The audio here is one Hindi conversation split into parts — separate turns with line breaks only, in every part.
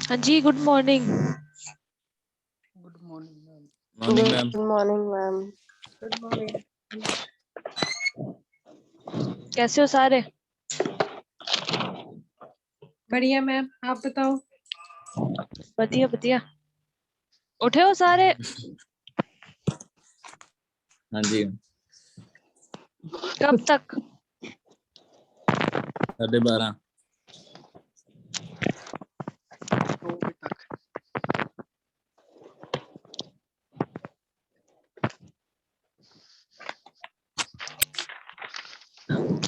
हाँ जी, good morning.
Good morning ma'am.
Morning ma'am.
Good morning ma'am.
Good morning.
कैसे हो सारे?
बढ़िया मैम, आप बताओ।
बढ़िया बढ़िया। उठे हो सारे?
हाँ जी,
कब तक?
12:30।
2 बजे तक।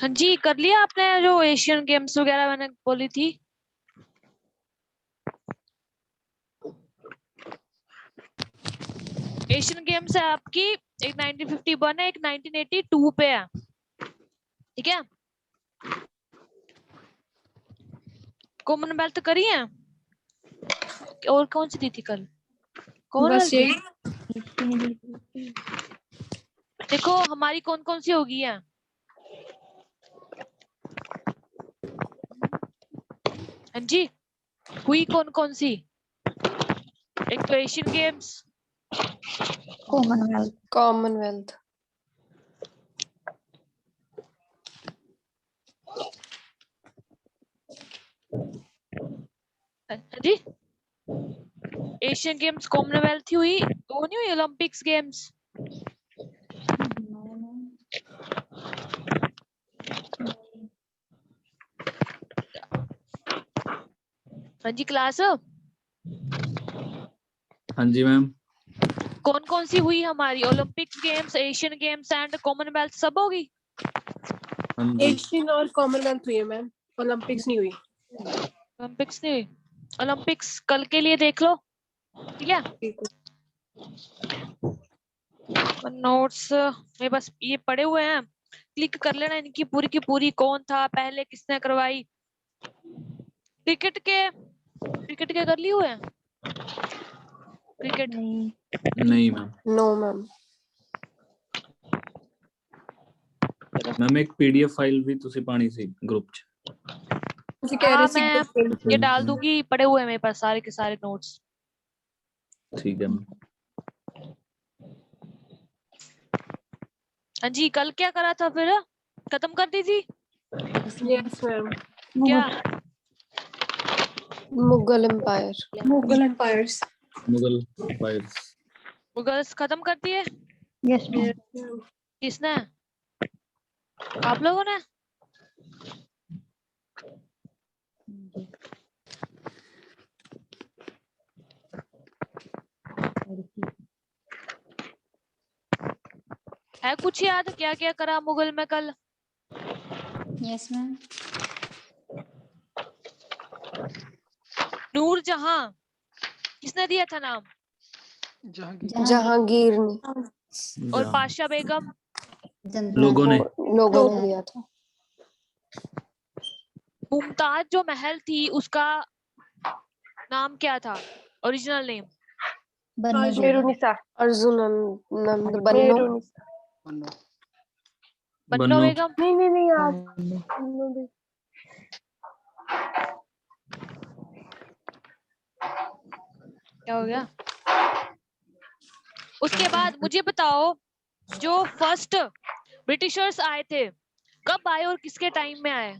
हाँ जी, कर लिया आपने जो एशियन गेम्स वगैरह मैंने बोली थी? एशियन गेम्स है आपकी, एक 1951 है, एक 1982 पे है, ठीक है? कॉमनवेल्थ करी है? और कौन सी दी थी कल?
बस यही।
देखो हमारी कौन कौन सी होगी है। हाँ जी, हुई कौन कौन सी? एक तो एशियन गेम्स,
कॉमनवेल्थ।
हाँ जी, एशियन गेम्स, कॉमनवेल्थ ही हुई, वो नहीं हुई ओलंपिक्स गेम्स? हाँ जी क्लास,
हाँ जी मैम।
कौन कौन सी हुई हमारी? Olympics games, Asian games and Commonwealth सब होगी?
हाँ जी।
एशियन और कॉमनवेल्थ हुई है मैम, ओलंपिक्स नहीं हुई।
ओलंपिक्स नहीं हुई? ओलंपिक्स कल के लिए देख लो, ठीक है?
ठीक है।
नोट्स में बस ये पड़े हुए हैं, क्लिक कर लेना इनकी पूरी की पूरी, कौन था पहले, किसने करवाई। क्रिकेट के कर लिए हुए हैं? क्रिकेट
नहीं मैम।
No ma'am.
मैम एक पीडीएफ फाइल भी ਤੁਸੀਂ ਪਾਣੀ ਸੀ ग्रुप ਚ।
मुझे कह
हाँ
रहे थे
मैं ये डाल दूंगी, पड़े हुए हैं मेरे पास सारे के सारे नोट्स।
ठीक है मैम।
हाँ जी, कल क्या करा था फिर? खत्म कर दी थी
यस मैम।
क्या?
Mughal empire.
Mughal empires.
Mughal files.
गूगल्स खत्म कर दिए?
Yes ma'am.
किसने? आप लोगों ने? है कुछ याद क्या क्या करा मुगल में कल?
Yes ma'am.
नूर जहां किसने दिया था नाम?
जहांगीर ने।
और पाशा बेगम?
लोगों ने।
लोगों ने दिया था।
मुमताज जो महल थी उसका नाम क्या था, ओरिजिनल नेम?
मेरुनिसा। अर्जुन नंद बन्नो।
बन्नो
बन्नो।
बेगम?
नहीं आप।
क्या हो गया? उसके बाद मुझे बताओ, जो फर्स्ट ब्रिटिशर्स आए थे कब आए और किसके टाइम में आए?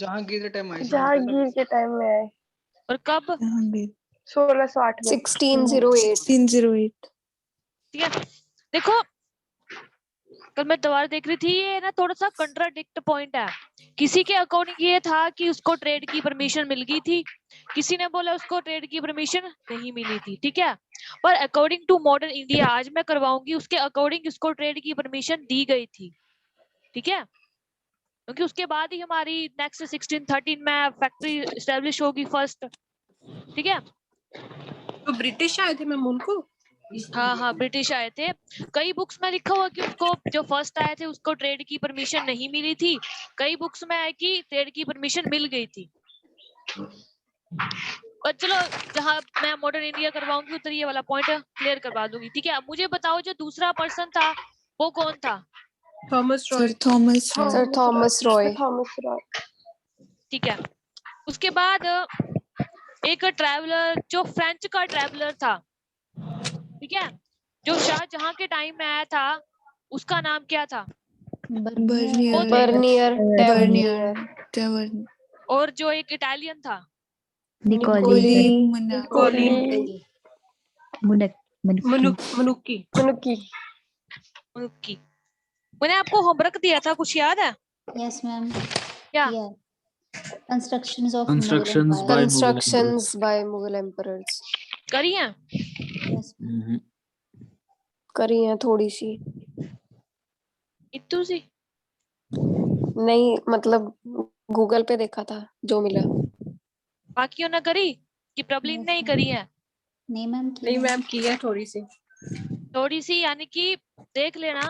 जहांगीर के टाइम आई।
जहांगीर के टाइम में आए।
और कब?
1608 में। 1608।
ठीक है, देखो कल मैं दोबारा देख रही थी, ये ना थोड़ा सा कंट्राडिक्ट पॉइंट है। किसी के अकॉर्डिंग ये था कि उसको ट्रेड की परमिशन मिल गई थी, किसी ने बोला उसको ट्रेड की परमिशन नहीं मिली थी, ठीक है? पर अकॉर्डिंग टू मॉडर्न इंडिया आज मैं करवाऊंगी, उसके अकॉर्डिंग उसको ट्रेड की परमिशन दी गई थी, ठीक है? क्योंकि उसके बाद ही हमारी नेक्स्ट 1613 में फैक्ट्री एस्टेब्लिश होगी फर्स्ट, ठीक है?
तो ब्रिटिश आए थे मैम उनको।
हाँ हाँ, ब्रिटिश आए थे। कई बुक्स में लिखा हुआ कि उसको जो फर्स्ट आए थे उसको ट्रेड की परमिशन नहीं मिली थी, कई बुक्स में है कि ट्रेड की परमिशन मिल गई थी। और चलो जहाँ मैं मॉडर्न इंडिया करवाऊंगी उधर ये वाला पॉइंट क्लियर करवा दूंगी, ठीक है? अब मुझे बताओ जो दूसरा पर्सन था वो कौन था?
Thomas Roy.
Sir Thomas Roy.
ठीक है, उसके बाद एक ट्रैवलर जो फ्रेंच का ट्रैवलर था, ठीक है, जो शाहजहां के टाइम में आया था, उसका नाम क्या था?
बर्नियर
बर्नियर
और जो एक इटालियन था,
निकोली
कोली
मनुक्की
मनुकी
उनकी। मैंने आपको होमवर्क दिया था, कुछ याद है?
यस मैम
क्या?
Constructions of
Constructions by Mughal
constructions by Mughal emperors
करी है?
हम्म,
करी हैं थोड़ी सी,
इतू सी?
नहीं मतलब गूगल पे देखा था जो मिला।
बाकियों ने करी कि प्रबलीन
Yes,
नहीं
ma'am.
करी है?
नहीं मैम
नहीं मैम की है थोड़ी सी।
थोड़ी सी, यानी कि देख लेना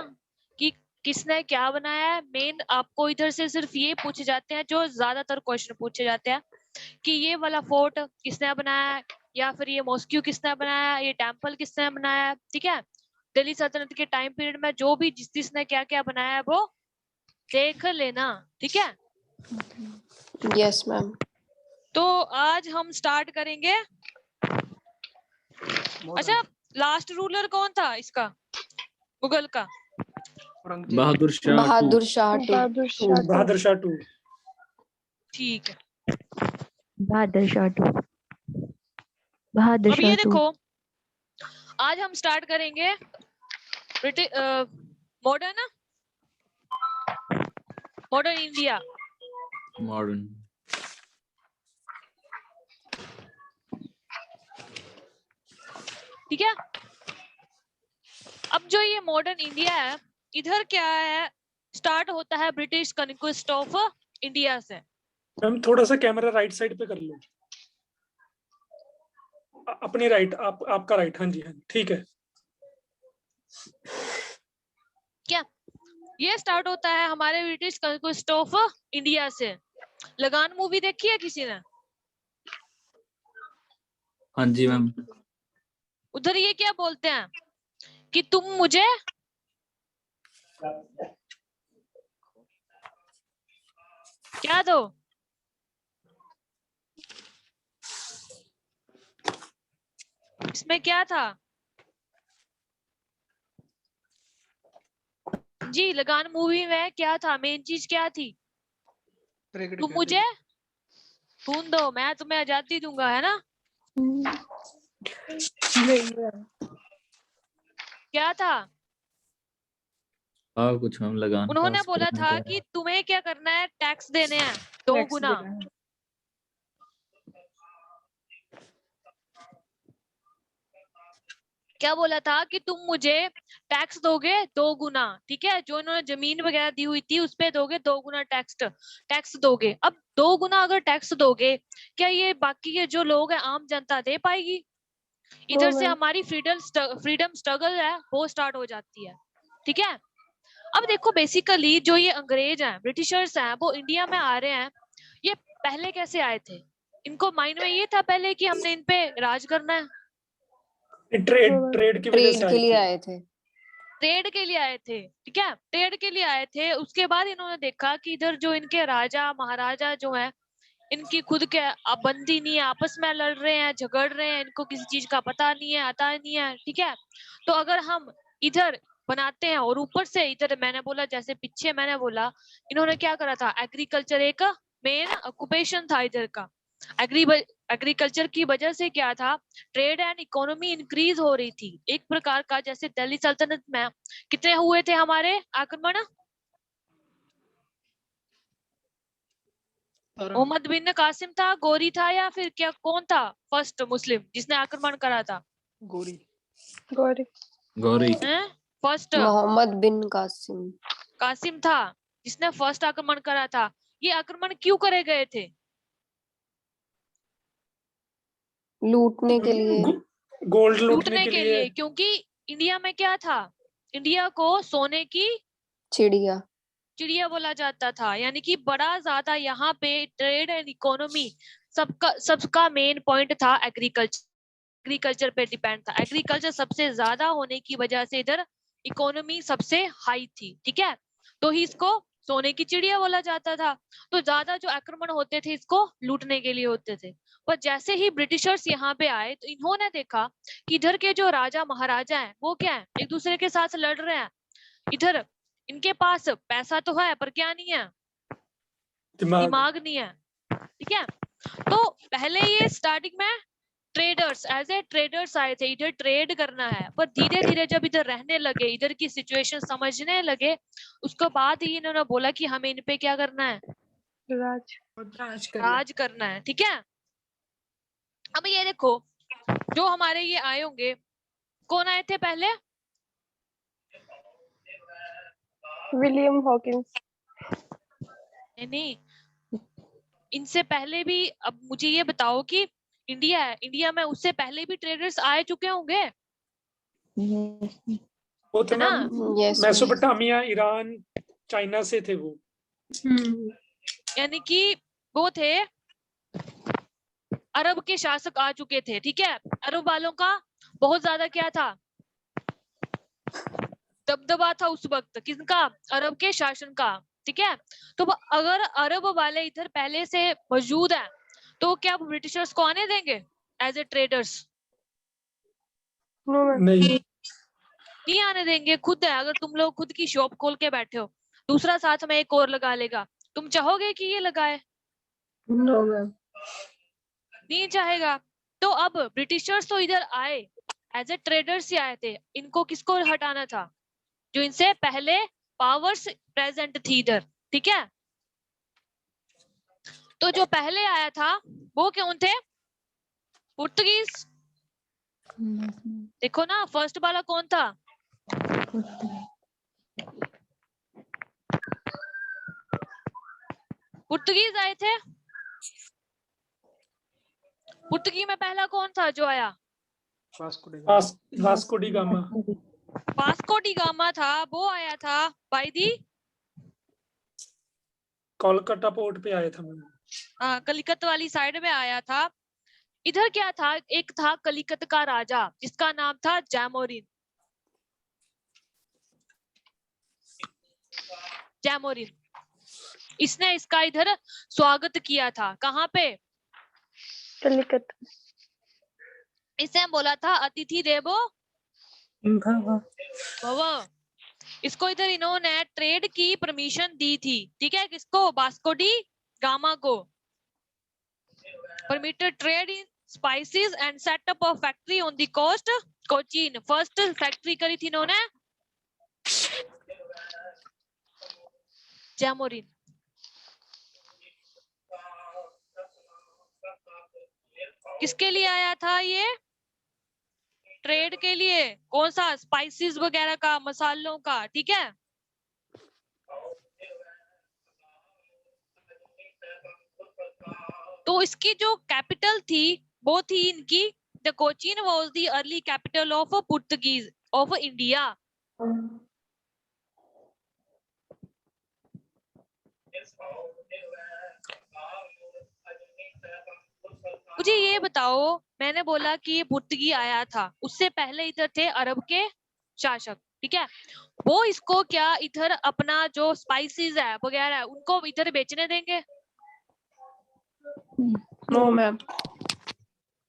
कि किसने क्या बनाया है। मेन आपको इधर से सिर्फ ये पूछे जाते हैं जो ज्यादातर क्वेश्चन पूछे जाते हैं कि ये वाला फोर्ट किसने बनाया है, या फिर ये मॉस्क्यू किसने बनाया है, ये टेम्पल किसने बनाया है, ठीक है। दिल्ली सल्तनत के टाइम पीरियड में जो भी जिसने क्या क्या बनाया है वो देख लेना, ठीक है।
Yes ma'am.
तो आज हम स्टार्ट करेंगे। अच्छा, लास्ट रूलर कौन था इसका, मुगल का?
बहादुर शाह
बहादुर शाह टू।
बहादुर शाह टू।
ठीक है,
बहादुर शाह टू। बहादुर
अब ये
शाह टू।
देखो, आज हम स्टार्ट करेंगे मॉडर्न मॉडर्न इंडिया।
मॉडर्न।
ठीक है। अब जो ये मॉडर्न इंडिया है, इधर क्या है, स्टार्ट होता है ब्रिटिश कॉन्क्वेस्ट ऑफ इंडिया से।
मैम थोड़ा सा कैमरा राइट साइड पे कर लो, अपनी राइट, आपका राइट। हाँ जी, हाँ जी, ठीक है।
क्या ये स्टार्ट होता है हमारे ब्रिटिश कॉन्क्वेस्ट ऑफ इंडिया से। लगान मूवी देखी है किसी ने?
हाँ जी मैम।
उधर ये क्या बोलते हैं कि तुम मुझे क्या दो? इसमें क्या था जी? लगान मूवी में क्या था, मेन चीज क्या थी? तुम मुझे खून दो, मैं तुम्हें आजादी दूंगा, है ना? क्या था?
हाँ कुछ मैम लगान
उन्होंने
पास
बोला
करने
था
का।
कि तुम्हें क्या करना है, टैक्स देने हैं 2 गुना। क्या बोला था कि तुम मुझे टैक्स दोगे 2 गुना, ठीक है। जो इन्होंने जमीन वगैरह दी हुई थी उस पे दोगे 2 गुना टैक्स दोगे। अब 2 गुना अगर टैक्स दोगे, क्या ये बाकी के जो लोग हैं, आम जनता दे पाएगी? इधर से हमारी फ्रीडम स्ट्रगल है वो स्टार्ट हो जाती है, ठीक है। अब देखो, बेसिकली जो ये अंग्रेज हैं, ब्रिटिशर्स हैं, वो इंडिया में आ रहे हैं। ये पहले कैसे आए थे? इनको माइंड में ये था पहले कि हमने इन पे राज करना है।
ट्रेड की वजह से
ट्रेड के लिए आए थे।
ट्रेड के लिए आए थे, ठीक है, ट्रेड के लिए आए थे। उसके बाद इन्होंने देखा कि इधर जो इनके राजा महाराजा जो हैं, इनकी खुद के बंदी नहीं है, आपस में लड़ रहे हैं, झगड़ रहे हैं, इनको किसी चीज का पता नहीं है, आता नहीं है, ठीक है। तो अगर हम इधर बनाते हैं, और ऊपर से इधर मैंने बोला, जैसे पीछे मैंने बोला, इन्होंने क्या करा था, एग्रीकल्चर एक मेन ऑक्यूपेशन था इधर का। एग्रीकल्चर की वजह से क्या था, ट्रेड एंड इकोनॉमी इंक्रीज हो रही थी एक प्रकार का। जैसे दिल्ली सल्तनत में कितने हुए थे हमारे आक्रमण? मोहम्मद बिन कासिम था, गोरी था, या फिर क्या, कौन था फर्स्ट मुस्लिम जिसने आक्रमण करा था?
गोरी।
गौरी।
फर्स्ट
मोहम्मद बिन कासिम
कासिम था जिसने फर्स्ट आक्रमण करा था। ये आक्रमण क्यों करे गए थे?
लूटने के लिए।
गोल्ड
लूटने के लिए, क्योंकि इंडिया में क्या था, इंडिया को सोने की चिड़िया बोला जाता था। यानी कि बड़ा ज्यादा यहाँ पे ट्रेड एंड इकोनॉमी सबका मेन पॉइंट था एग्रीकल्चर पे डिपेंड था। एग्रीकल्चर सबसे ज्यादा होने की वजह से इधर इकोनॉमी सबसे हाई थी, ठीक है। तो ही इसको सोने की चिड़िया बोला जाता था। तो ज्यादा जो आक्रमण होते थे इसको लूटने के लिए होते थे। पर जैसे ही ब्रिटिशर्स यहाँ पे आए तो इन्होंने देखा कि इधर के जो राजा महाराजा हैं वो क्या है, एक दूसरे के साथ लड़ रहे हैं। इधर इनके पास पैसा तो है पर क्या नहीं है, दिमाग नहीं है। ठीक है, तो पहले ये स्टार्टिंग में ट्रेडर्स एज ए ट्रेडर्स आए थे, इधर ट्रेड करना है। पर धीरे धीरे जब इधर रहने लगे, इधर की सिचुएशन समझने लगे, उसके बाद ही इन्होंने बोला कि हमें इन पे क्या करना है, राज करना है। ठीक है, अब ये देखो जो हमारे ये आए होंगे, कौन आए थे पहले?
William Hawkins.
नहीं, इनसे पहले भी। अब मुझे ये बताओ कि इंडिया है, इंडिया में उससे पहले भी ट्रेडर्स आए चुके होंगे
वो थे
ना?
Ma'am
yes
Mesopotamia, Iran, China से थे वो।
यानी कि वो थे, अरब के शासक आ चुके थे। ठीक है, अरब वालों का बहुत ज्यादा क्या था, दबदबा था उस वक्त। किसका? अरब के शासन का। ठीक है, तो अगर अरब वाले इधर पहले से मौजूद हैं तो क्या ब्रिटिशर्स को आने देंगे एज ए ट्रेडर्स?
नहीं,
नहीं आने देंगे। खुद है, अगर तुम लोग खुद की शॉप खोल के बैठे हो, दूसरा साथ में एक और लगा लेगा, तुम चाहोगे कि ये लगाए?
No ma'am.
नहीं चाहेगा। तो अब ब्रिटिशर्स तो इधर आए एज ए ट्रेडर्स ही आए थे, इनको किसको हटाना था? जो इनसे पहले पावर्स प्रेजेंट थी इधर। ठीक है, तो जो पहले आया था वो कौन थे? पुर्तगीज। देखो ना, फर्स्ट वाला कौन था? पुर्तगीज आए थे। पुर्तगी में पहला कौन था जो आया?
Vasco da gamma.
Vasco da gamma था, वो आया था बाय दी
कोलकाता पोर्ट पे आया था मैम।
कलिकत वाली साइड में आया था। इधर क्या था, एक था कलिकत का राजा जिसका नाम था जैमोरिन। जैमोरिन, इसने इसका इधर स्वागत किया था। कहाँ पे?
कलिकत।
इसने बोला था अतिथि देवो भव। इसको इधर इन्होंने ट्रेड की परमिशन दी थी। ठीक है, किसको? वास्को डी गामा को। Permitted trade in spices and setup of factory on the coast Cochin. First factory करी थी इन्होंने जैमोरिन। किसके लिए आया था ये? ट्रेड के लिए। कौन सा? स्पाइसेस वगैरह का, मसालों का। ठीक है, तो इसकी जो कैपिटल थी वो थी इनकी the Cochin was the early capital of Portuguese of India. मुझे ये बताओ, मैंने बोला कि ये पुर्तगी आया था, उससे पहले इधर थे अरब के शासक। ठीक है, वो इसको क्या इधर अपना जो स्पाइसेस है वगैरह है उनको इधर बेचने देंगे?
No ma'am.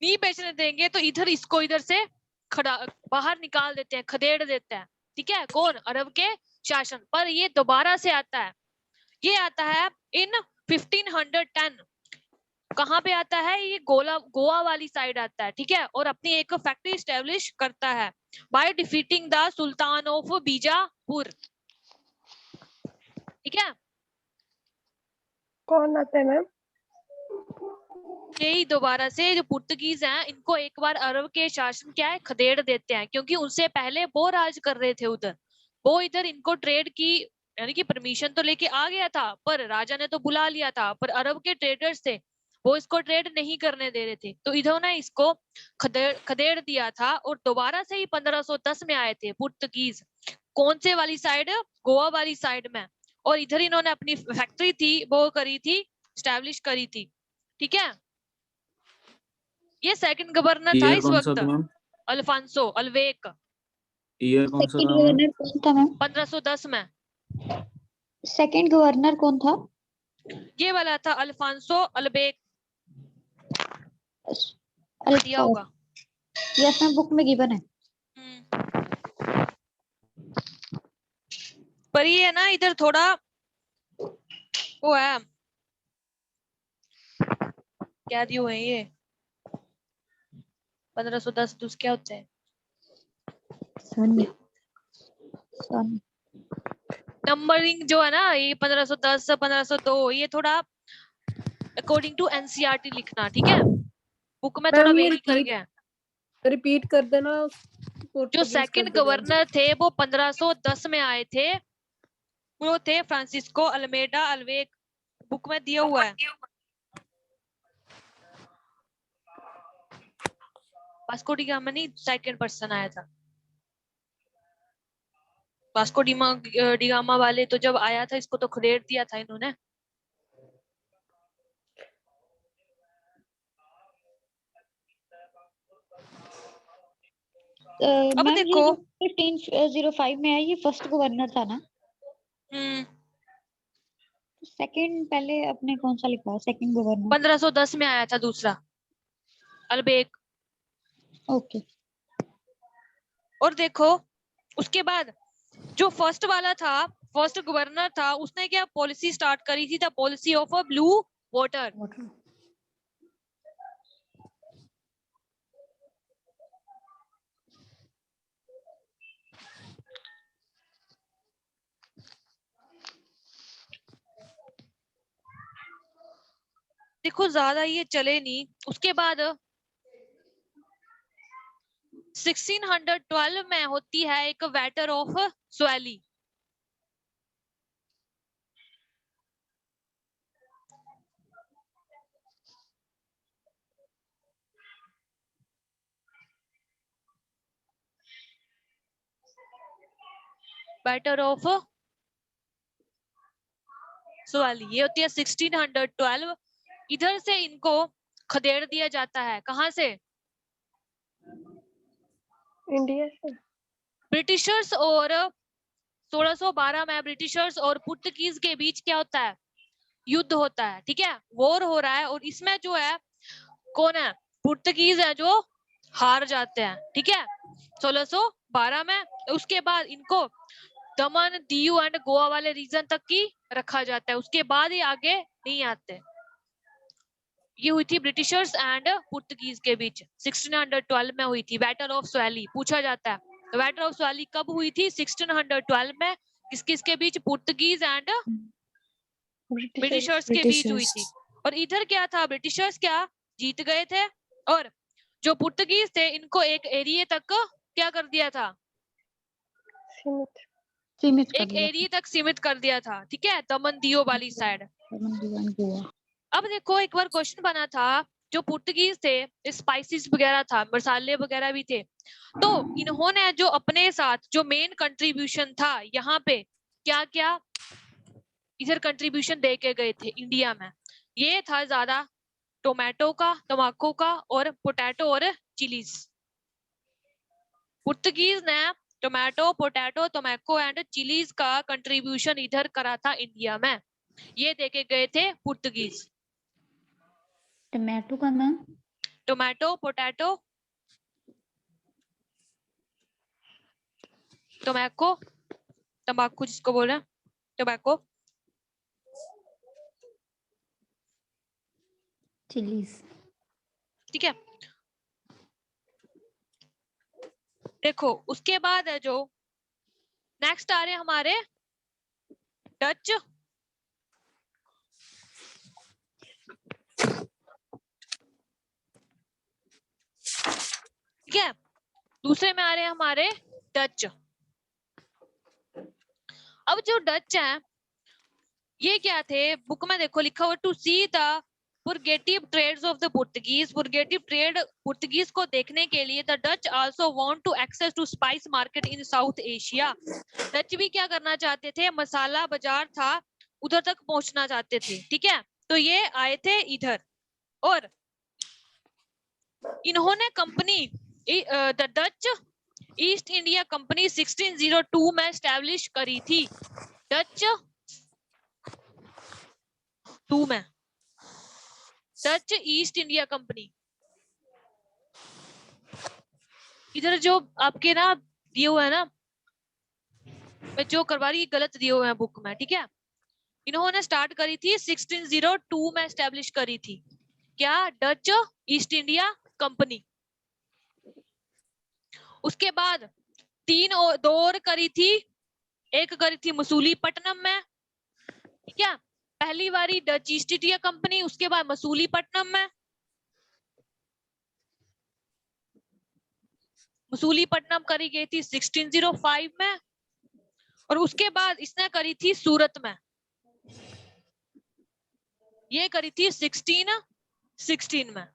नहीं बेचने देंगे, तो इधर इसको इधर से खड़ा बाहर निकाल देते हैं, खदेड़ देते हैं। ठीक है, कौन? अरब के शासन। पर ये दोबारा से आता है, ये आता है इन 1510। कहाँ पे आता है ये? गोवा वाली साइड आता है। ठीक है, और अपनी एक फैक्ट्री स्टैब्लिश करता है by defeating the sultan of Bijapur. ठीक है,
कौन आता है मैम?
यही दोबारा से जो पुर्तगीज हैं इनको एक बार अरब के शासन क्या है, खदेड़ देते हैं, क्योंकि उनसे पहले वो राज कर रहे थे उधर। वो इधर इनको ट्रेड की यानी कि परमिशन तो लेके आ गया था, पर राजा ने तो बुला लिया था, पर अरब के ट्रेडर्स थे वो इसको ट्रेड नहीं करने दे रहे थे, तो इन्होंने इसको खदेड़ दिया था। और दोबारा से ही 1510 में आए थे पुर्तगीज। कौन से वाली साइड? गोवा वाली साइड में। और इधर इन्होंने अपनी फैक्ट्री थी वो करी थी, स्टैब्लिश करी थी। ठीक है, ये सेकंड गवर्नर था
ईयर
इस
कौन सा
वक्त,
था मैम?
अल्फांसो अल्वेक।
ईयर कौन सा था मैम?
1510 में।
सेकंड गवर्नर कौन था?
ये वाला था अल्फांसो अल्बेक, दिया होगा।
यस मैम, बुक में गिवन है।
पर ये है ना इधर थोड़ा वो है, क्या दिए हुए हैं ये 1510 दूस क्या होते हैं?
सन
सन
नंबरिंग जो है ना ये 1510 1502 ये थोड़ा अकॉर्डिंग टू एनसीईआरटी लिखना, ठीक है? बुक में थोड़ा
मैम ये
वेरी कर गया है।
रिपीट कर देना।
जो
पोर्टुगीज
सेकंड
कर देना।
गवर्नर थे वो 1510 में आए थे, वो थे फ्रांसिस्को अल्मेडा अल्वेक, बुक में दिया हुआ है। वास्को डी गामा नहीं, सेकंड पर्सन आया था। वास्को डी गामा वाले तो जब आया था इसको तो खदेड़ दिया था इन्होंने। अब
मैम
देखो
1505 में है, ये फर्स्ट गवर्नर था ना?
हम्म
सेकंड पहले अपने कौन सा लिखा है? सेकंड गवर्नर
1510 में आया था दूसरा अल्बेक।
ओके।
और देखो उसके बाद जो फर्स्ट वाला था, फर्स्ट गवर्नर था, उसने क्या पॉलिसी स्टार्ट करी थी? The policy of a blue water. देखो ज्यादा ये चले नहीं। उसके बाद 1612 में होती है एक बैटल ऑफ स्वैली। बैटल ऑफ स्वैली ये होती है 1612। इधर से इनको खदेड़ दिया जाता है। कहां से?
इंडिया से।
ब्रिटिशर्स और 1612 में ब्रिटिशर्स और पुर्तगीज के बीच क्या होता है? युद्ध होता है, ठीक है? वॉर हो रहा है और इसमें जो है कौन है? पुर्तगीज है जो हार जाते हैं, ठीक है? 1612 में। उसके बाद इनको दमन दीव एंड गोवा वाले रीजन तक की रखा जाता है, उसके बाद ही आगे नहीं आते। ये हुई थी ब्रिटिशर्स एंड पुर्तगीज के बीच 1612 में हुई थी बैटल ऑफ स्वैली। पूछा जाता है बैटल ऑफ स्वैली कब हुई थी? 1612 में। किस किस के बीच? पुर्तगीज एंड ब्रिटिशर्स के बीच हुई थी। और इधर क्या था? ब्रिटिशर्स क्या जीत गए थे और जो पुर्तगीज थे इनको एक एरिया तक क्या कर दिया था?
सीमित कर
एक
दिया
एरिया तक सीमित कर दिया था, ठीक है? दमन दीव वाली साइड।
गोवा।
अब देखो एक बार क्वेश्चन बना था, जो पुर्तगीज थे स्पाइसेस वगैरह था, मसाले वगैरह भी थे, तो इन्होंने जो अपने साथ जो मेन कंट्रीब्यूशन था यहाँ पे क्या क्या इधर कंट्रीब्यूशन दे के गए थे इंडिया में? ये था ज्यादा टोमेटो का, तम्बाकू का और पोटैटो और चिलीज। पुर्तगीज ने टोमेटो, पोटैटो, तम्बाकू एंड चिलीज का कंट्रीब्यूशन इधर करा था इंडिया में। ये देके गए थे पुर्तगीज।
टमाटो का मैम?
टोमेटो, पोटैटो, टोमेको, तंबाकू जिसको बोल रहे हैं, टोबैको,
चिलीज।
ठीक है? देखो उसके बाद है जो नेक्स्ट आ रहे हैं हमारे डच। ठीक है? दूसरे में आ रहे हैं हमारे डच। अब जो डच हैं ये क्या थे? बुक में देखो लिखा हुआ to see the fugitive trades of the Portuguese. Fugitive trade Portuguese को देखने के लिए the Dutch also want to access to spice market in South Asia. Dutch भी क्या करना चाहते थे? मसाला बाजार था उधर तक पहुंचना चाहते थे, ठीक है? तो ये आए थे इधर और इन्होंने company the Dutch east India company 1602 में एस्टेब्लिश करी थी। डच 2 में डच ईस्ट इंडिया कंपनी। इधर जो आपके ना दिए हुए है ना, मैं जो करवा रही गलत दिए हुए हैं बुक में, ठीक है। इन्होंने स्टार्ट करी थी 1602 में एस्टेब्लिश करी थी, क्या, डच ईस्ट इंडिया कंपनी। उसके बाद 2 और करी थी, एक करी थी मसूलीपट्टनम में, ठीक है। पहली बारी डच ईस्ट इंडिया कंपनी, उसके बाद मसूलीपट्टनम में, मसूलीपट्टनम करी गई थी 1605 में, और उसके बाद इसने करी थी सूरत में, ये करी थी 1616 में।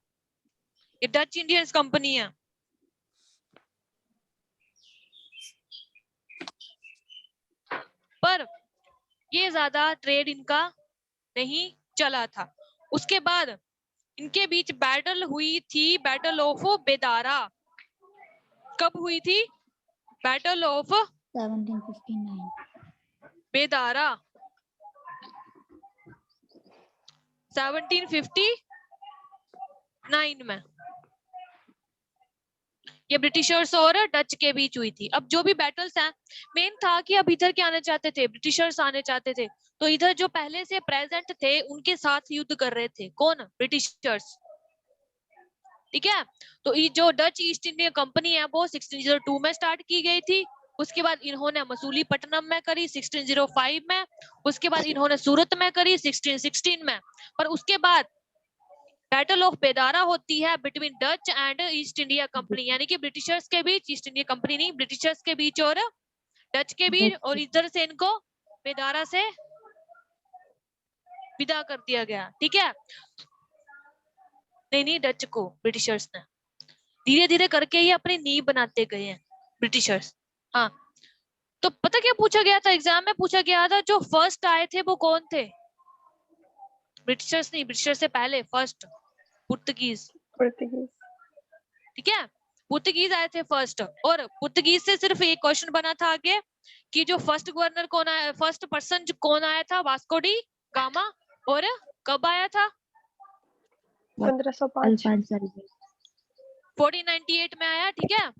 ये डच इंडियन कंपनी है। पर ये ज्यादा ट्रेड इनका नहीं चला था। उसके बाद इनके बीच बैटल हुई थी, बैटल ऑफ बेदारा। कब हुई थी बैटल ऑफ
1759
बेदारा? 1759 में। ये ब्रिटिशर्स और डच के बीच हुई थी। अब जो भी बैटल्स हैं, मेन था कि अब इधर क्या आने चाहते थे, ब्रिटिशर्स आने चाहते थे, तो इधर जो पहले से प्रेजेंट थे उनके साथ युद्ध कर रहे थे, कौन, ब्रिटिशर्स, ठीक है। तो ये जो डच ईस्ट इंडिया कंपनी है वो 1602 में स्टार्ट की गई थी। उसके बाद इन्होंने मसूलीपट्टनम में करी 1605 में, उसके बाद इन्होंने सूरत में करी 1616 में। पर उसके बाद बैटल ऑफ बेदारा होती है between Dutch and east India company, यानी कि ब्रिटिशर्स के बीच, ईस्ट इंडिया कंपनी नहीं, ब्रिटिशर्स के बीच और डच के बीच, और इधर से इनको बेदारा से विदा कर दिया गया, ठीक है। नहीं, डच को ब्रिटिशर्स ने धीरे धीरे करके ही अपनी नींव बनाते गए हैं ब्रिटिशर्स। हाँ, तो पता क्या पूछा गया था, एग्जाम में पूछा गया था, जो फर्स्ट आए थे वो कौन थे? ब्रिटिशर्स नहीं, ब्रिटिशर्स से पहले फर्स्ट पुर्तगीज, ठीक है। पुर्तगीज आए थे फर्स्ट, और पुर्तगीज से सिर्फ एक क्वेश्चन बना था आगे कि जो फर्स्ट गवर्नर कौन आया, फर्स्ट पर्सन कौन आया था, वास्को डी गामा, और कब आया था?
1505
1498 में आया, ठीक है।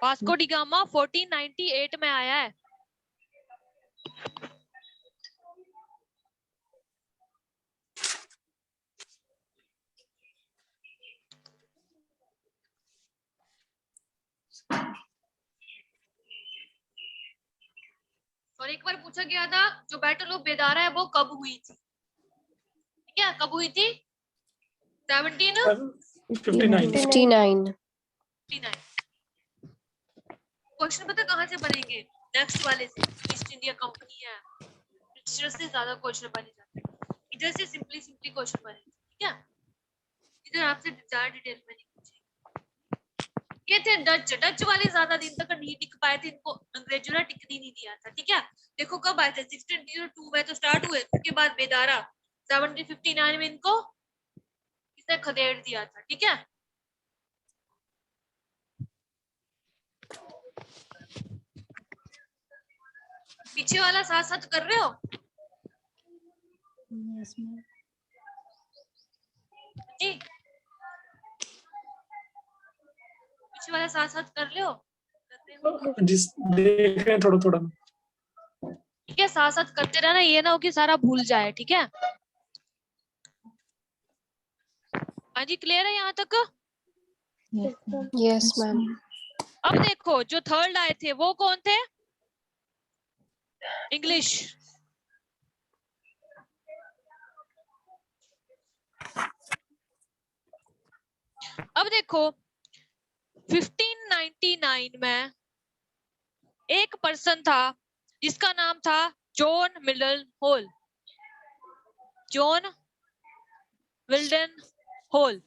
वास्को डी गामा 1498 में आया है। और एक बार पूछा गया था जो बैटल ऑफ बेदारा है वो कब हुई थी, ठीक है, कब हुई थी?
59
क्वेश्चन पता कहाँ से बनेंगे, नेक्स्ट वाले से। ईस्ट इंडिया कंपनी है, ब्रिटिशर से ज्यादा क्वेश्चन बने जाते हैं, इधर से सिंपली क्वेश्चन बनेंगे, ठीक है। इधर आपसे ज्यादा डिटेल में नहीं पूछेंगे। ये थे डच वाले ज्यादा दिन तक नहीं टिक पाए थे, इनको अंग्रेजों ने टिकने नहीं दिया था, ठीक है। देखो कब आए थे, 1602 में तो स्टार्ट हुए, उसके बाद बेदारा 1759 में इनको किसने खदेड़ दिया था, ठीक है। पीछे वाला साथ साथ कर रहे हो?
Yes ma'am.
जी, पीछे वाला साथ साथ कर रहे हो?
जिस देख रहे हैं थोड़ा थोड़ा।
ठीक है, साथ साथ करते रहना, ये ना हो कि सारा भूल जाए, ठीक है। हाँ जी, क्लियर है यहाँ तक?
Yes ma'am.
अब देखो जो थर्ड आए थे वो कौन थे? इंग्लिश। अब देखो 1599 में एक पर्सन था जिसका नाम था John Milton Hall. John Milton Hall